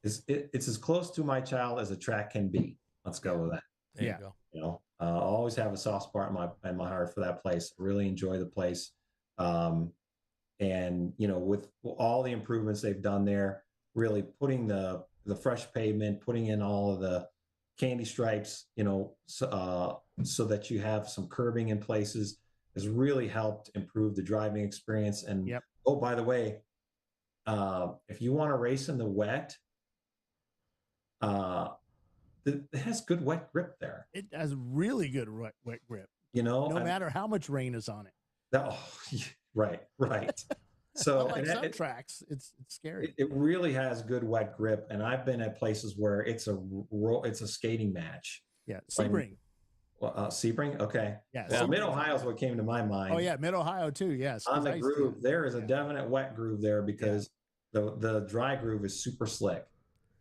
it's as close to my child as a track can be. Let's go with that. There you go. I always have a soft spot in my heart for that place. I really enjoy the place. And, with all the improvements they've done there, really putting the fresh pavement, putting in all of the candy stripes, so that you have some curbing in places has really helped improve the driving experience. And, oh, by the way, if you want to race in the wet, it has good wet grip there. It has really good wet grip. No matter how much rain is on it. Right. So unlike some tracks, it's scary. It really has good wet grip, and I've been at places where it's a skating match. Yeah, Sebring. Sebring, okay. Yeah. Well, Mid Ohio is what came to my mind. Oh yeah, Mid Ohio too. Yes. On the groove, there is a definite wet groove there because the dry groove is super slick.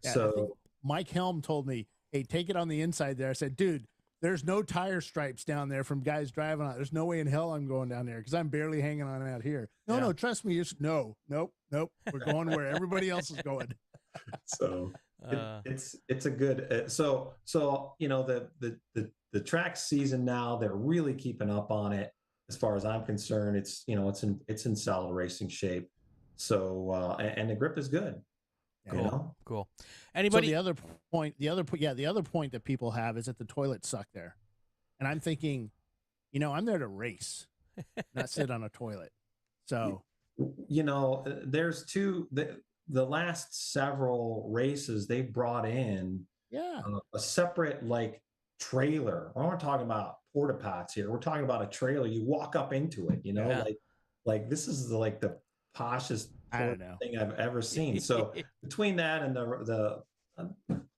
Yeah, so Mike Helm told me, "Hey, take it on the inside there." I said, "Dude, there's no tire stripes down there from guys driving on. There's no way in hell I'm going down there because I'm barely hanging on out here." No, trust me. Nope. We're going where everybody else is going. So it's a good. So the track season now, they're really keeping up on it. As far as I'm concerned, it's in solid racing shape. So and the grip is good. Cool. You know? Cool. So Anybody? the other point that people have is that the toilets suck there, and I'm thinking, I'm there to race, not sit on a toilet. So There's the last several races they brought in a separate like trailer. We're not talking about porta pots here. We're talking about a trailer. You walk up into it, Yeah. like this is the poshest I don't know. thing I've ever seen. So between that and the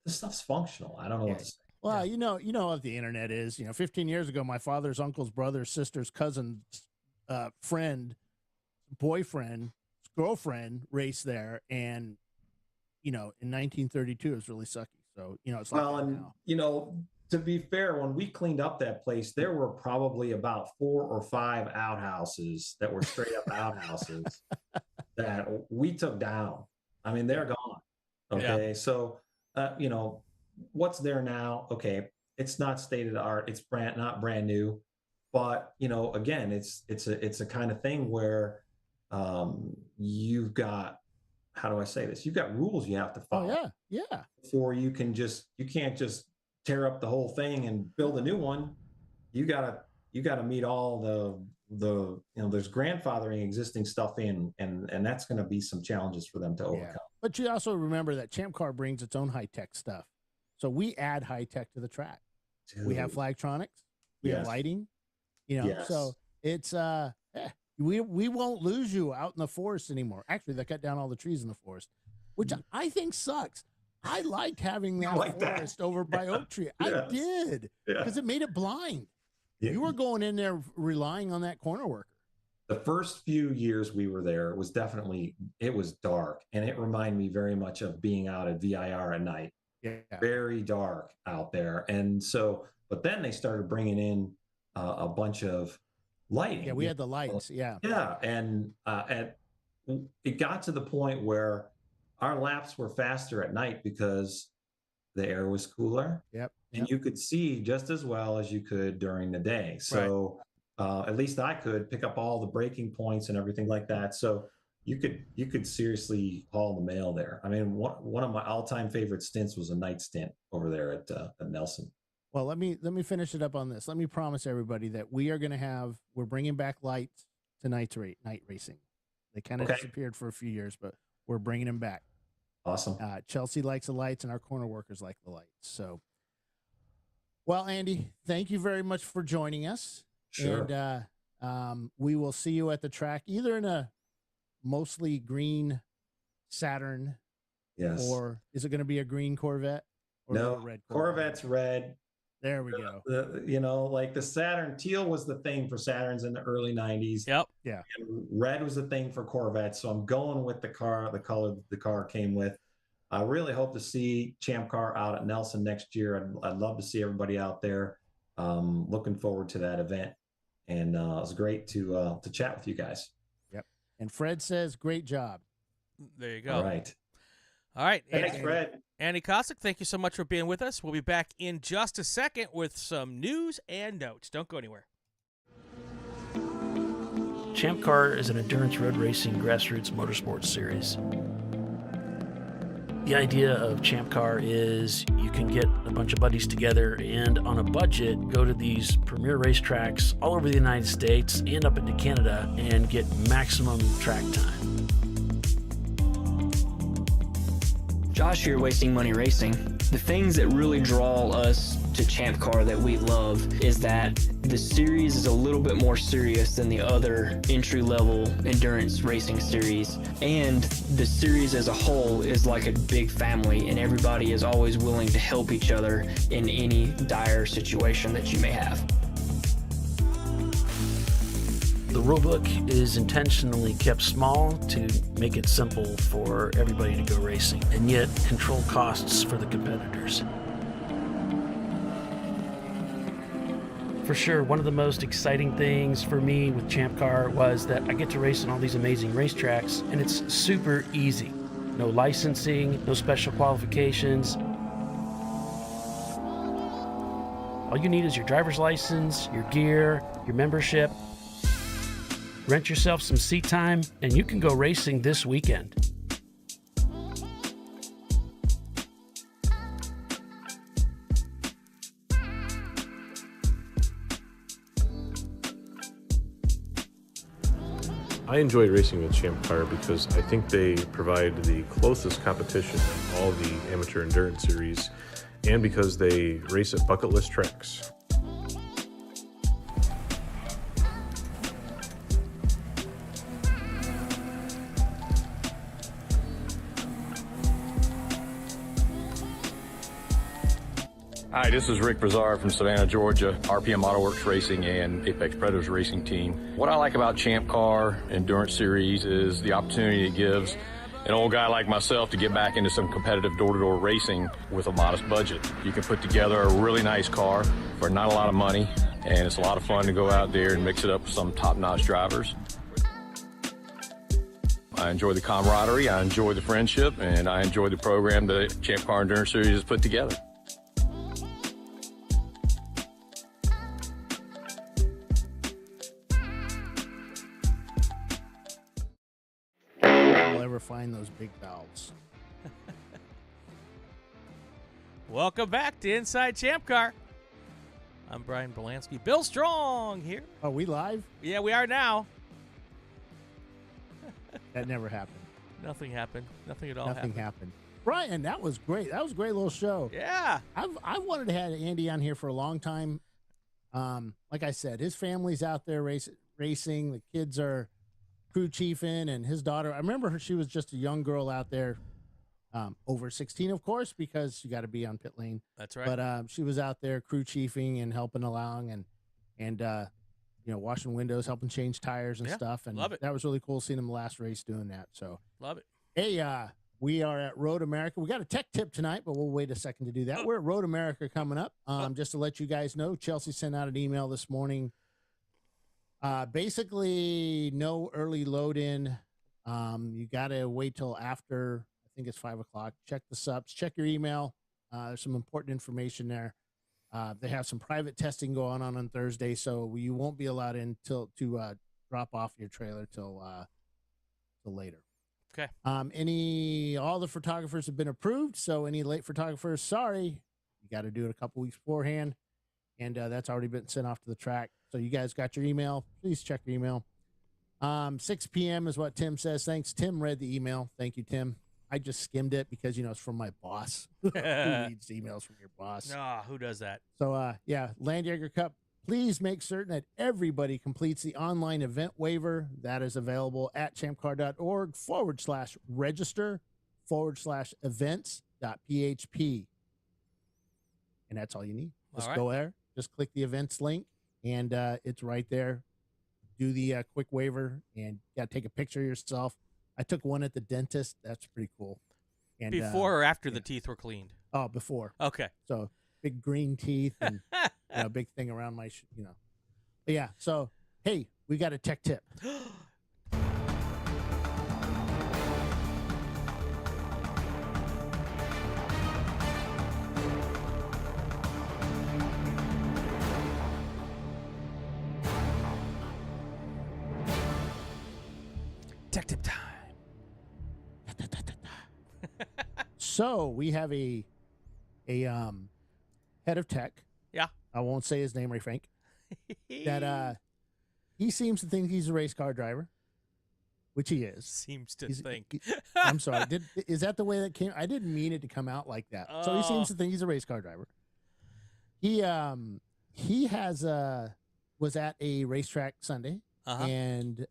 stuff's functional. I don't know what to say. Well, you know what the internet is. 15 years ago, my father's uncle's brother's sister's cousin's friend, boyfriend, girlfriend raced there, and in 1932 it was really sucky. So it's like and to be fair, when we cleaned up that place, there were probably about 4 or 5 outhouses that were straight up outhouses that we took down. I mean, they're gone. Okay, so what's there now? Okay, it's not state of the art. It's not brand new, but again, it's a kind of thing where you've got, how do I say this? You've got rules you have to follow. Oh yeah. Before you can't just tear up the whole thing and build a new one. You gotta meet all the there's grandfathering existing stuff in, and that's going to be some challenges for them to overcome. But you also remember that ChampCar brings its own high tech stuff, so we add high tech to the track. Dude. We have flagtronics, we have lighting, so it's we won't lose you out in the forest anymore. Actually, they cut down all the trees in the forest, which I think sucks. I liked having that forest over by Oak Tree. I did, because it made it blind. Yeah. You were going in there relying on that corner worker. The first few years we were there, it was dark, and it reminded me very much of being out at VIR at night. Yeah. Very dark out there. And so, but then they started bringing in a bunch of lighting. Yeah, we had the lights. Yeah. Yeah. And it got to the point where our laps were faster at night because the air was cooler. Yep. And you could see just as well as you could during the day. So at least I could pick up all the braking points and everything like that. So you could seriously haul the mail there. I mean, one of my all-time favorite stints was a night stint over there at Nelson. Well, let me finish it up on this. Let me promise everybody that we're bringing back lights to night racing. They kind of disappeared for a few years, but we're bringing them back. Awesome. Chelsea likes the lights, and our corner workers like the lights. So, well, Andy, thank you very much for joining us. Sure. And we will see you at the track, either in a mostly green Saturn, or is it going to be a green Corvette? Or no, a red Corvette's red. There we go. Like the Saturn, teal was the thing for Saturns in the early 90s. Yep. Yeah. And red was the thing for Corvettes. So I'm going with the color the car came with. I really hope to see ChampCar out at Nelson next year. I'd love to see everybody out there. Looking forward to that event. And it was great to chat with you guys. Yep. And Fred says, great job. There you go. All right. Thanks, Fred. Andy Cossick, thank you so much for being with us. We'll be back in just a second with some news and notes. Don't go anywhere. ChampCar is an endurance road racing grassroots motorsports series. The idea of ChampCar is you can get a bunch of buddies together and on a budget go to these premier racetracks all over the United States and up into Canada and get maximum track time. Josh here, Wasting Money Racing. The things that really draw us to ChampCar that we love is that the series is a little bit more serious than the other entry-level endurance racing series, and the series as a whole is like a big family, and everybody is always willing to help each other in any dire situation that you may have. The rulebook is intentionally kept small to make it simple for everybody to go racing, and yet control costs for the competitors. For sure, one of the most exciting things for me with ChampCar was that I get to race on all these amazing racetracks, and it's super easy. No licensing, no special qualifications. All you need is your driver's license, your gear, your membership. Rent yourself some seat time, and you can go racing this weekend. I enjoyed racing with ChampCar because I think they provide the closest competition in all the amateur endurance series, and because they race at bucket list tracks. Hi, this is Rick Brazar from Savannah, Georgia, RPM AutoWorks Racing and Apex Predators Racing Team. What I like about ChampCar Endurance Series is the opportunity it gives an old guy like myself to get back into some competitive door-to-door racing with a modest budget. You can put together a really nice car for not a lot of money, and it's a lot of fun to go out there and mix it up with some top-notch drivers. I enjoy the camaraderie, I enjoy the friendship, and I enjoy the program that ChampCar Endurance Series has put together. Find those big valves. Welcome back to Inside ChampCar. I'm Brian Bielanski. Bill Strong here. Are we live? Yeah, we are now. That never happened. Nothing happened. Nothing at all Nothing happened. Brian, that was great. That was a great little show. Yeah. I wanted to have Andy on here for a long time. Like I said, his family's out there racing. The kids are crew chiefing, and his daughter, I remember her, she was just a young girl out there, over 16, of course, because you got to be on pit lane. That's right. But she was out there crew chiefing and helping along and washing windows, helping change tires and stuff. And love it. That was really cool seeing him last race doing that. So love it. Hey, we are at Road America. We got a tech tip tonight, but we'll wait a second to do that. We're at Road America coming up. Just to let you guys know, Chelsea sent out an email this morning. Basically no early load in. You got to wait till after, I think it's 5 o'clock. Check the subs, check your email. There's some important information there. They have some private testing going on Thursday, so you won't be allowed in to drop off your trailer till later. Okay. All the photographers have been approved. So any late photographers, sorry, you got to do it a couple weeks beforehand. And that's already been sent off to the track. So you guys got your email. Please check your email. 6 p.m. is what Tim says. Thanks. Tim read the email. Thank you, Tim. I just skimmed it because, it's from my boss. Who reads emails from your boss? No, who does that? So, Land Jaeger Cup. Please make certain that everybody completes the online event waiver that is available at champcar.org/register/events.php. And that's all you need. Just go there. Just click the events link, and it's right there. Do the quick waiver, and got to take a picture of yourself. I took one at the dentist. That's pretty cool. And before or after the teeth were cleaned? Oh, before. Okay. So big green teeth and big thing around my, But yeah. So hey, we got a tech tip. Tech tip time. So we have a head of tech. Yeah. I won't say his name, Ray Frank. That he seems to think he's a race car driver, which he is. Seems to think. I'm sorry. Is that the way that came? I didn't mean it to come out like that. So he seems to think he's a race car driver. He was at a racetrack Sunday and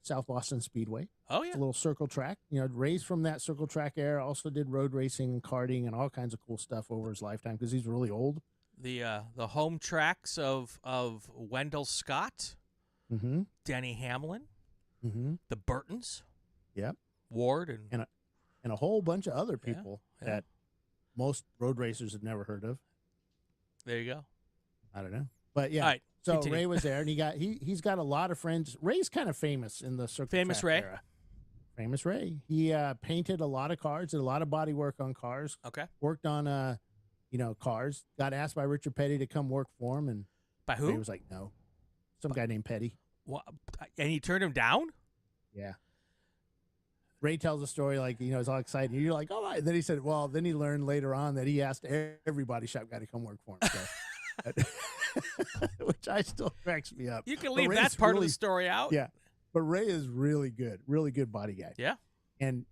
South Boston Speedway. Oh yeah, it's a little circle track. Raced from that circle track era. Also did road racing and karting and all kinds of cool stuff over his lifetime because he's really old. The home tracks of Wendell Scott, Denny Hamlin, the Burtons, Ward, and a whole bunch of other people that most road racers have never heard of. There you go. I don't know, but yeah. All right, so continue. Ray was there, and he's got a lot of friends. Ray's kind of famous in the circle famous track Ray era. Famous Ray. He painted a lot of cars, did a lot of body work on cars. Okay. Worked on cars. Got asked by Richard Petty to come work for him, and by who? Ray was like, no. Some guy named Petty. What? And he turned him down? Yeah. Ray tells a story like, he's all excited. And you're like, all right. Then he said, well, then he learned later on that he asked every body shop guy to come work for him. So, which I still cracks me up. You can leave that part of the story out. Yeah. But Ray is really good body guy. Yeah. And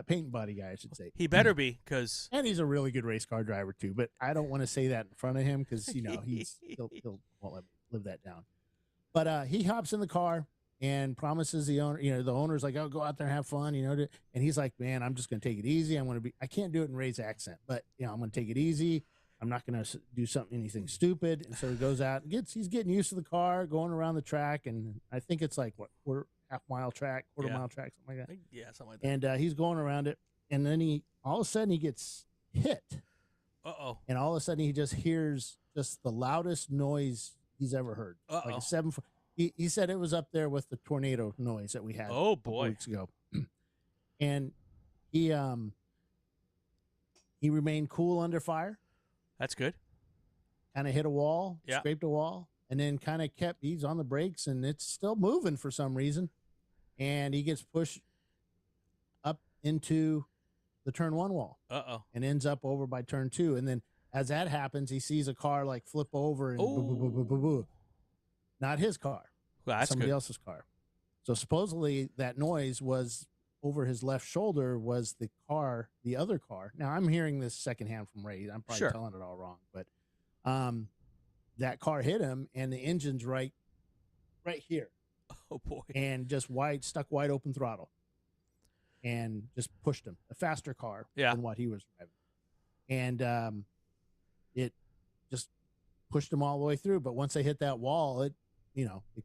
paint body guy, I should say. He better be, because And he's a really good race car driver too. But I don't want to say that in front of him because he'll won't let me live that down. But he hops in the car and promises the owner, the owner's like, "Oh, go out there and have fun," and he's like, "Man, I'm just going to take it easy. I can't do it in Ray's accent, but I'm going to take it easy. I'm not going to do anything stupid." And so he goes out and he's getting used to the car, going around the track, and I think it's like quarter mile track, something like that. Yeah, something like that. And he's going around it, and then all of a sudden he gets hit. Uh-oh. And all of a sudden he just hears just the loudest noise he's ever heard. Uh-oh. Like a 7. He said it was up there with the tornado noise that we had Oh, a couple boy. weeks ago. And he remained cool under fire, That's good. kind of hit a wall, Yeah. scraped a wall, and then kind of he's on the brakes, and it's still moving for some reason. And he gets pushed up into the turn 1 wall Uh-oh. and ends up over by turn 2. And then as that happens, he sees a car like flip over and boo, boo, boo, boo, boo, boo. Not his car, Well, that's somebody good. else's car. So supposedly that noise was over his left shoulder was the other car. Now I'm hearing this secondhand from Ray. I'm probably Sure. telling it all wrong, but that car hit him and the engine's right here Oh, boy. and just stuck wide open throttle and just pushed him. A faster car Yeah. than what he was driving. And it just pushed him all the way through. But once they hit that wall, it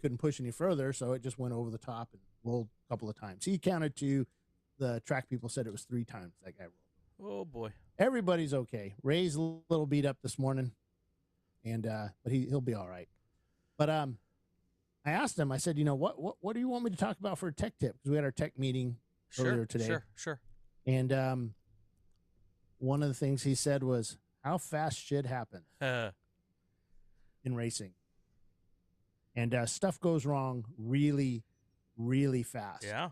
couldn't push any further. So it just went over the top and rolled a couple of times. He counted the track people said it was 3 times that guy rolled. Oh, boy. Everybody's okay. Ray's a little beat up this morning, and but he'll be all right. But I asked him, I said, what do you want me to talk about for a tech tip? Because we had our tech meeting earlier today. Sure. And one of the things he said was, how fast shit happens in racing. And stuff goes wrong really, really fast. Yeah.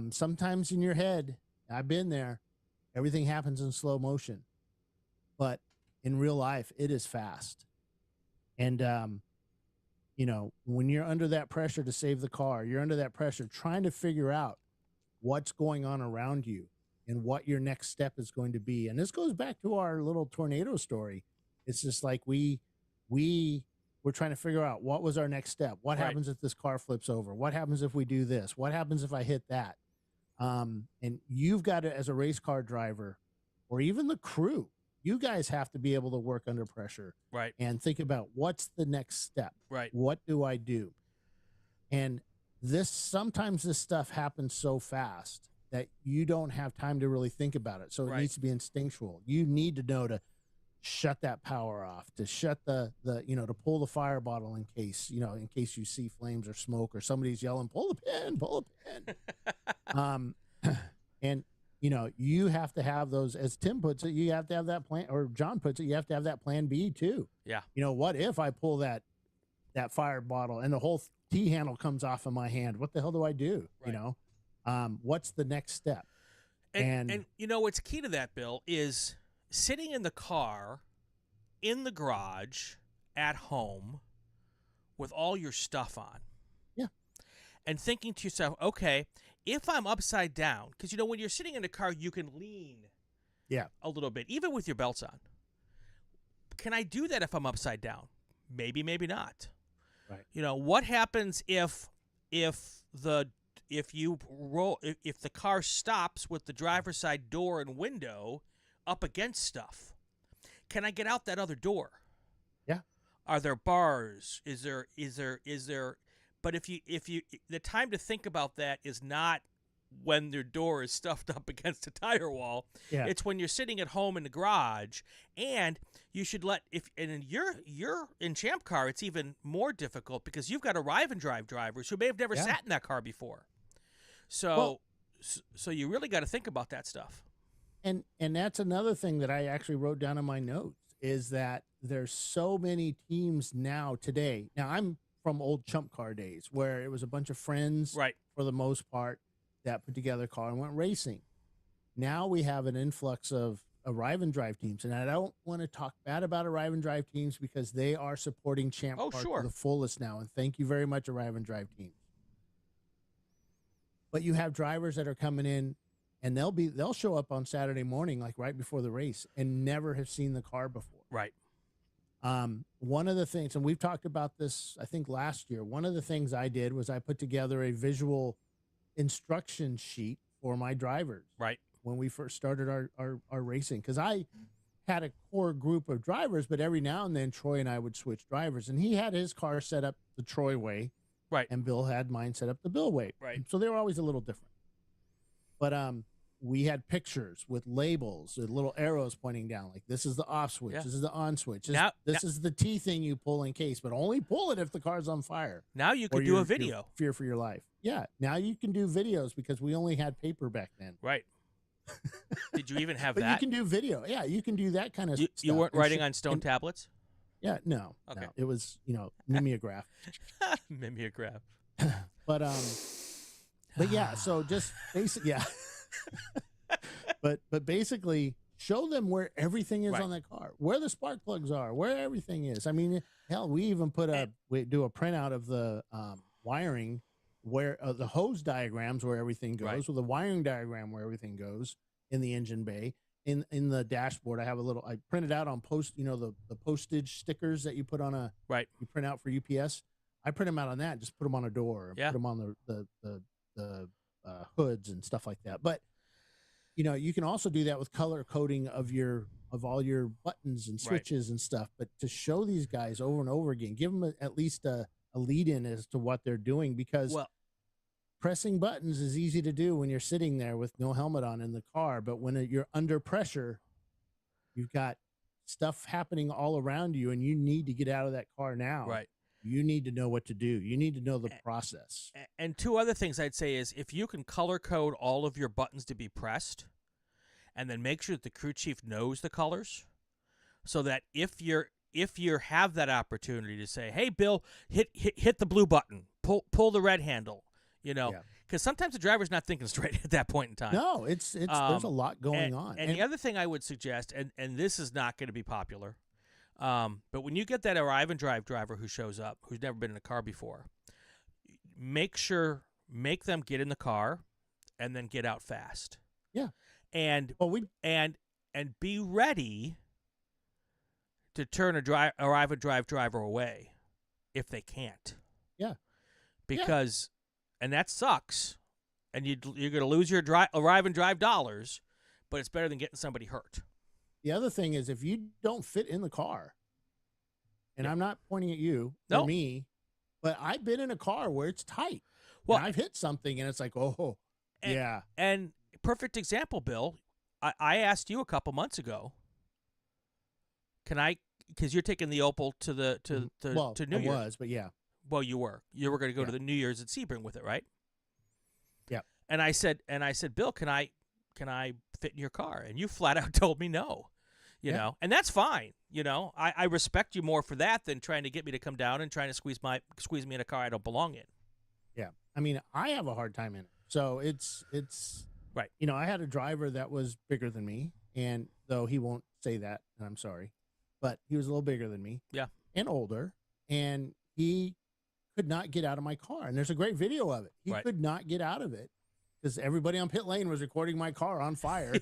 Sometimes in your head, I've been there, everything happens in slow motion. But in real life, it is fast. And, when you're under that pressure to save the car, you're under that pressure trying to figure out what's going on around you and what your next step is going to be. And this goes back to our little tornado story. It's just like we're trying to figure out what was our next step. What Right. happens if this car flips over? What happens if we do this? What happens if I hit that? And you've got to, as a race car driver or even the crew, you guys have to be able to work under pressure Right. and think about what's the next step? Right. What do I do? And sometimes this stuff happens so fast that you don't have time to really think about it. So it Right. needs to be instinctual. You need to know to shut that power off, to shut the to pull the fire bottle in case you see flames or smoke or somebody's yelling, pull the pin. And you have to have those, as Tim puts it, you have to have that plan, or John puts it, you have to have that plan B too. Yeah. What if I pull that fire bottle and the whole T handle comes off of my hand? What the hell do I do? Right. What's the next step? And what's key to that, Bill, is sitting in the car, in the garage, at home, with all your stuff on. Yeah. And thinking to yourself, okay, if I'm upside down, because, when you're sitting in a car, you can lean a little bit, even with your belts on. Can I do that if I'm upside down? Maybe, maybe not. Right. What happens if the car stops with the driver's side door and window up against stuff? Can I get out that other door? Yeah. Are there bars? Is there? But if you the time to think about that is not when their door is stuffed up against a tire wall. Yeah. It's when you're sitting at home in the garage, and you should you're in ChampCar, it's even more difficult because you've got arrive and drive drivers who may have never sat in that car before. So you really got to think about that stuff. And that's another thing that I actually wrote down in my notes is that there's so many teams now today. Now I'm from old ChampCar days where it was a bunch of friends, Right. for the most part, that put together a car and went racing. Now we have an influx of arrive and drive teams, and I don't want to talk bad about arrive and drive teams because they are supporting ChampCar sure. to the fullest now. And thank you very much, arrive and drive teams. But you have drivers that are coming in, and they'll show up on Saturday morning, like right before the race, and never have seen the car before. Right. One of the things, and we've talked about this, I think last year, one of the things I did was I put together a visual instruction sheet for my drivers. Right. When we first started our racing, because I had a core group of drivers, but every now and then Troy and I would switch drivers, and he had his car set up the Troy way. Right. And Bill had mine set up the Bill way. Right. So they were always a little different. But we had pictures with labels with little arrows pointing down, like this is the off switch, this is the on switch, this is the T thing you pull in case, but only pull it if the car's on fire. Now you can do a video. Fear for your life. Yeah. Now you can do videos because we only had paper back then. Right. Did you even have but that? You can do video. Yeah, you can do that kind of stuff. You weren't writing on stone tablets? Yeah, no. Okay. No. It was, mimeograph. Mimeograph. But yeah, so just basically, yeah. but basically show them where everything is on that car, where the spark plugs are, where everything is. I mean, hell, we even we do a printout of the wiring, where the hose diagrams where everything goes, with a wiring diagram where everything goes in the engine bay. In the dashboard, I have I printed out on the postage stickers that you put on you print out for UPS. I print them out on that, just put them on a door, put them on the hoods and stuff like that. But you can also do that with color coding of all your buttons and switches and stuff. But to show these guys over and over again, give them at least a lead in as to what they're doing, because pressing buttons is easy to do when you're sitting there with no helmet on in the car. But when you're under pressure, you've got stuff happening all around you, and you need to get out of that car now. Right. You need to know what to do. You need to know the process. And two other things I'd say is, if you can color code all of your buttons to be pressed, and then make sure that the crew chief knows the colors, so that if you have that opportunity to say, "Hey, Bill, hit the blue button, pull the red handle," because sometimes the driver's not thinking straight at that point in time. No, it's there's a lot going on. And the other thing I would suggest, and this is not going to be popular, but when you get that arrive and drive driver who shows up, who's never been in a car before, make them get in the car and then get out fast. Yeah. And be ready to turn arrive and drive driver away if they can't. Yeah. Because and that sucks. And you're going to lose your arrive and drive dollars, but it's better than getting somebody hurt. The other thing is, if you don't fit in the car, and I'm not pointing at you or me, but I've been in a car where it's tight. Well, I've hit something and it's like, And perfect example, Bill. I asked you a couple months ago. Can I? Because you're taking the Opel to New Year's. I was, but yeah. Well, you were going to go to the New Year's at Sebring with it, right? Yeah. And I said, Bill, can I fit in your car? And you flat out told me no. You know, and that's fine. I respect you more for that than trying to get me to come down and trying to squeeze me in a car I don't belong in. Yeah. I mean, I have a hard time in it. So it's right. I had a driver that was bigger than me, and though he won't say that, and I'm sorry, but he was a little bigger than me. Yeah. And older, and he could not get out of my car. And there's a great video of it. He could not get out of it because everybody on pit lane was recording my car on fire,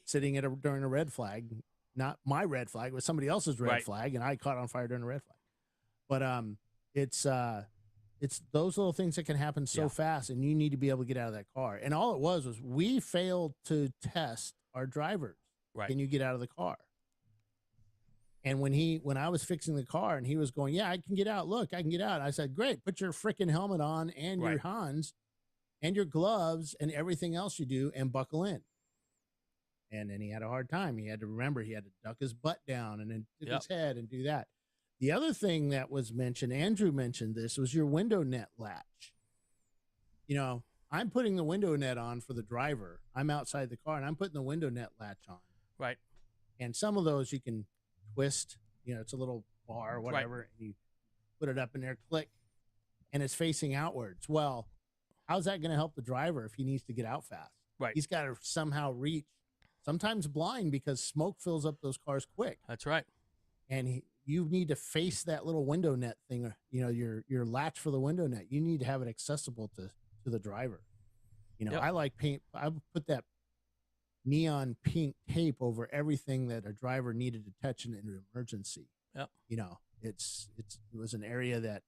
sitting during a red flag. Not my red flag, it was somebody else's red flag, and I caught on fire during a red flag. But it's those little things that can happen so fast, and you need to be able to get out of that car. And all it was we failed to test our drivers. Right. Can you get out of the car? And when I was fixing the car and he was going, "Yeah, I can get out. Look, I can get out." I said, "Great, put your freaking helmet on and your Hans and your gloves and everything else you do, and buckle in." And then he had a hard time. He had to remember he had to duck his butt down and then tip his head and do that. The other thing that was mentioned, Andrew mentioned this, was your window net latch. I'm putting the window net on for the driver. I'm outside the car and I'm putting the window net latch on. Right. And some of those you can twist, it's a little bar or whatever, and you put it up in there, click, and it's facing outwards. Well, how's that going to help the driver if he needs to get out fast? Right. He's got to somehow reach, sometimes blind because smoke fills up those cars quick. That's right. And you need to face that little window net thing, your latch for the window net. You need to have it accessible to the driver. Yep. I like paint. I would put that neon pink tape over everything that a driver needed to touch in an emergency. Yep. It was an area that,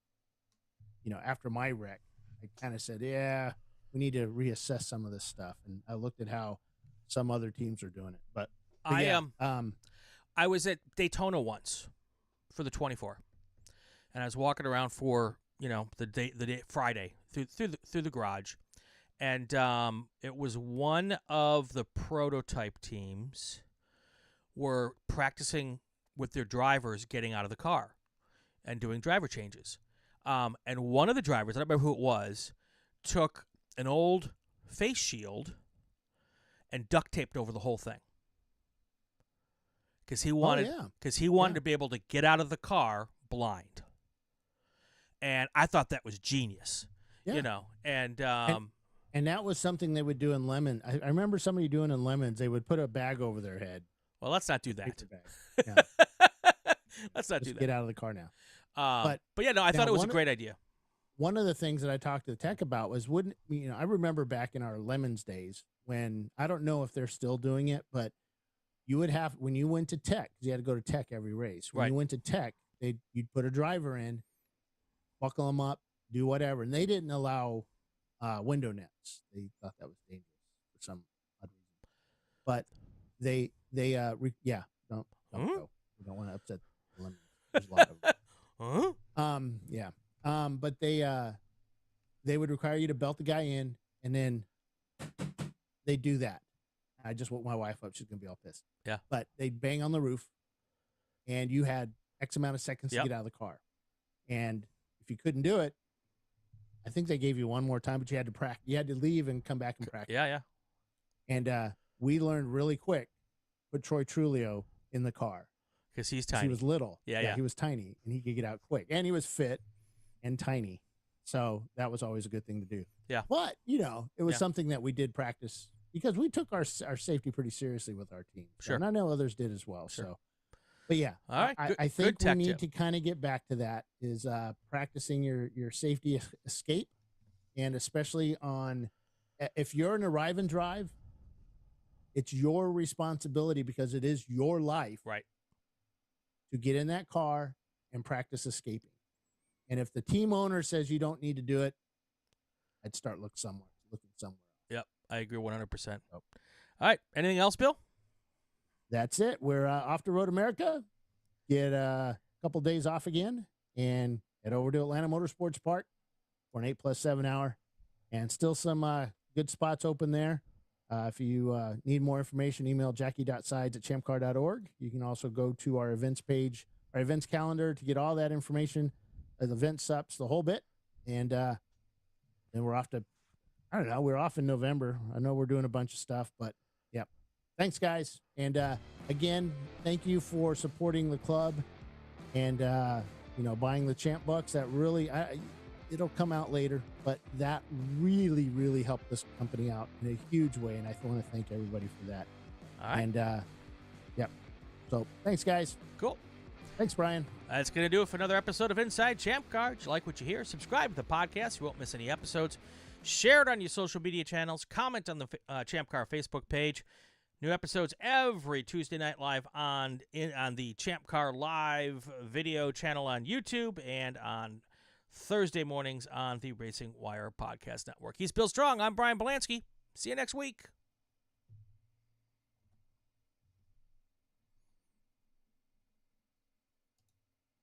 after my wreck, I kind of said, yeah, we need to reassess some of this stuff. And I looked at how some other teams are doing it. But yeah, I was at Daytona once for the 24, and I was walking around for the day Friday through the garage, and it was one of the prototype teams were practicing with their drivers getting out of the car and doing driver changes. And one of the drivers, I don't remember who it was, took an old face shield and duct taped over the whole thing. Because he wanted to be able to get out of the car blind. And I thought that was genius. Yeah. And that was something they would do in Lemon. I remember somebody doing in Lemons, they would put a bag over their head. Well, let's not do that. Paper bag. Yeah. Let's not do Just that. get out of the car now. But yeah, no, I thought it was a great idea. One of the things that I talked to the tech about was I remember back in our Lemons days when, I don't know if they're still doing it, but you would have, when you went to tech, 'cause you had to go to tech every race. When you went to tech, you'd put a driver in, buckle them up, do whatever. And they didn't allow window nets. They thought that was dangerous for some odd reason. But don't go. You don't want to upset the Lemons. There's a lot of them. Yeah. But they would require you to belt the guy in, and then they do that. I just woke my wife up. She's going to be all pissed. Yeah. But they'd bang on the roof, and you had X amount of seconds to get out of the car. And if you couldn't do it, I think they gave you one more time, but you had to practice. You had to leave and come back and practice. Yeah. And we learned really quick, put Troy Trulio in the car. Because he's tiny. He was little. Yeah. He was tiny, and he could get out quick. And he was fit and tiny. So that was always a good thing to do. Yeah. But, it was something that we did practice because we took our safety pretty seriously with our team. Sure. And I know others did as well. Sure. So, but yeah, all right. I think we need to kind of get back to that is practicing your safety escape. And especially if you're in arrive and drive, it's your responsibility because it is your life. Right. To get in that car and practice escaping. And if the team owner says you don't need to do it, I'd start looking somewhere else. Yep, I agree 100%. All right, anything else, Bill? That's it. We're off to Road America. Get a couple days off again and head over to Atlanta Motorsports Park for an 8+7 hour. And still some good spots open there. If you need more information, email jackie.sides@champcar.org. You can also go to our events page, our events calendar to get all that information, the event sups, the whole bit. And then we're off to, I don't know, we're off in November. I know we're doing a bunch of stuff, but yep. Thanks, guys. And again, thank you for supporting the club and, buying the Champ Bucks. That really, it'll come out later, but that really, really helped this company out in a huge way. And I want to thank everybody for that. All right. And, yep. So thanks, guys. Cool. Thanks, Brian. That's going to do it for another episode of Inside ChampCar. If you like what you hear, subscribe to the podcast. You won't miss any episodes. Share it on your social media channels. Comment on the ChampCar Facebook page. New episodes every Tuesday night live on the ChampCar Live video channel on YouTube and on Thursday mornings on the Racing Wire Podcast Network. He's Bill Strong. I'm Brian Bielanski. See you next week.